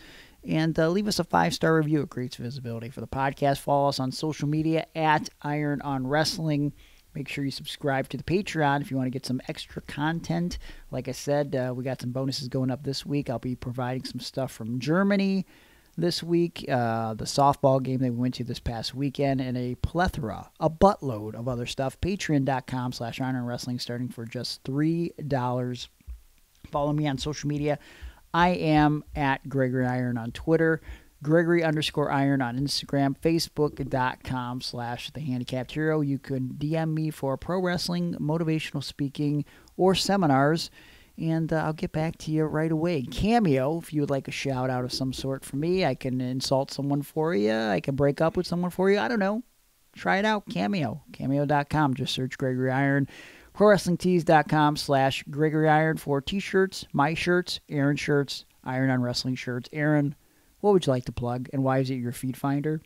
And leave us a 5-star review. It creates visibility for the podcast. Follow us on social media at Iron on Wrestling. Make sure you subscribe to the Patreon if you want to get some extra content. Like I said, we got some bonuses going up this week. I'll be providing some stuff from Germany this week, the softball game that we went to this past weekend, and a buttload of other stuff. Patreon.com/Iron on Wrestling, starting for just $3. Follow me on social media. I am at Gregory Iron on Twitter, Gregory_Iron on Instagram, Facebook.com/The Handicapped Hero. You can DM me for pro wrestling, motivational speaking, or seminars, and I'll get back to you right away. Cameo, if you would like a shout out of some sort from me, I can insult someone for you, I can break up with someone for you, I don't know. Try it out, Cameo, cameo.com. Just search Gregory Iron. ProWrestlingTees.com/Gregory Iron for t-shirts, my shirts, Aaron shirts, Iron on Wrestling shirts. Aaron, what would you like to plug, and why is it your feed finder?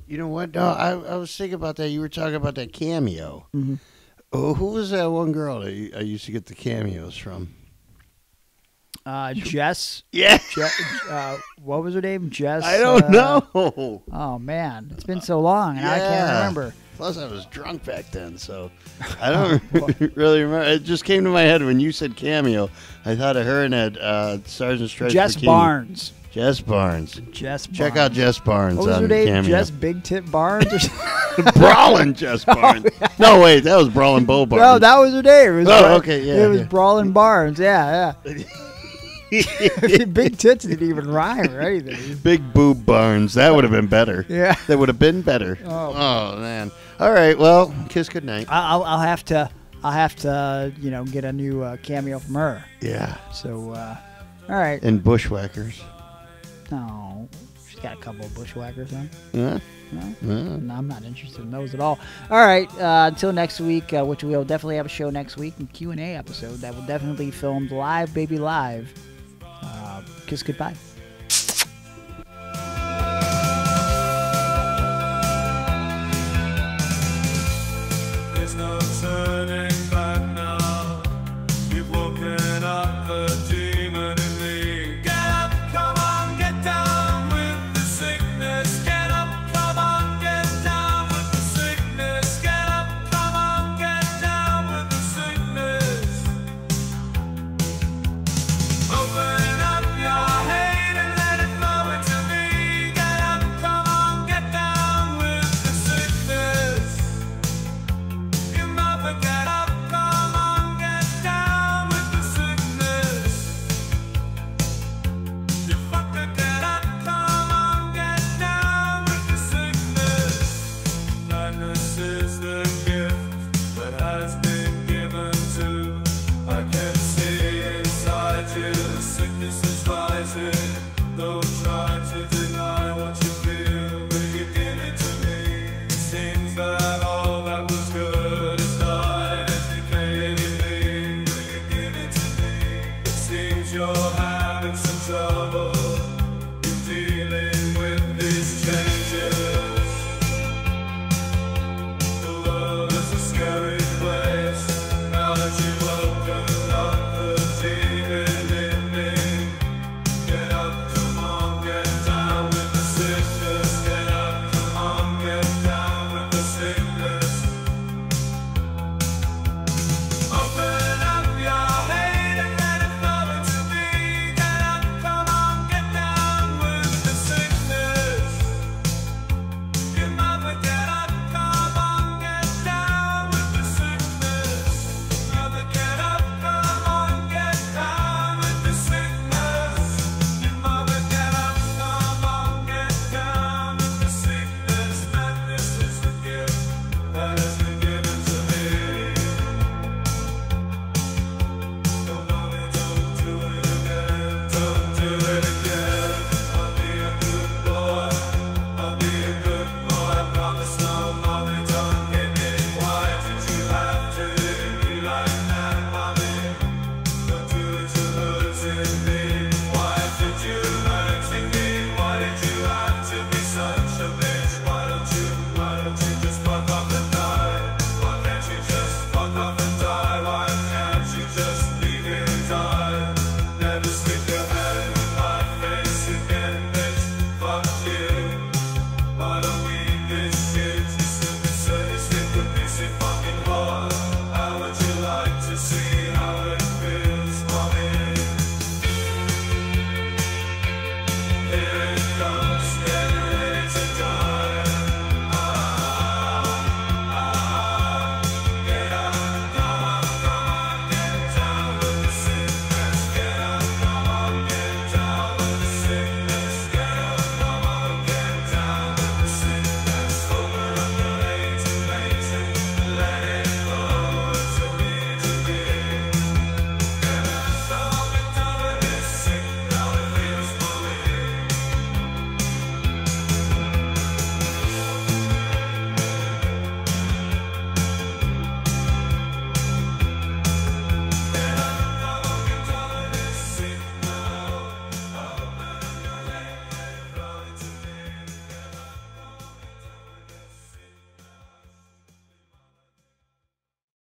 You know what? No, I was thinking about that. You were talking about that Cameo. Mm-hmm. Oh, who was that one girl that I used to get the cameos from? Jess. Yeah. What was her name? Jess. I don't know. Oh man, it's been so long, and I can't remember. Plus, I was drunk back then, so I don't really remember. It just came to my head when you said cameo. I thought of her in that Sergeant Stripes Jess bikini. Barnes. Jess Barnes. Jess Barnes. Check out Jess Barnes What was on her name? cameo. Jess Big Tip Barnes? Or something? Brawlin' Jess Barnes. No, wait, that was Brawlin' Bo Barnes. No, that was her name. It was okay, yeah. It was Brawlin' Barnes. Yeah. Big tits didn't even rhyme or anything. Big Boob Barnes. That would have been better. Yeah. That would have been better. Oh man. All right. Well, kiss goodnight. I'll have to get a new cameo from her. Yeah. So, all right. And Bushwhackers. No, she's got a couple of bushwhackers on. Yeah. No, I'm not interested in those at all. All right, until next week, which we'll definitely have a show next week, and Q&A episode that will definitely be filmed live, baby, live. Kiss goodbye. There's no turning back now. You've woken up the demon in me. Get up, come on, get down with the sickness. Get up, come on, get down with the sickness. Get up, come on, get down with the sickness. Open up your hate and let it flow into me. Get up, come on, get down with the sickness. You mother, get up, come on, get down with the sickness. You fucker, get up, come on, get down with the sickness. Madness is the gift that has been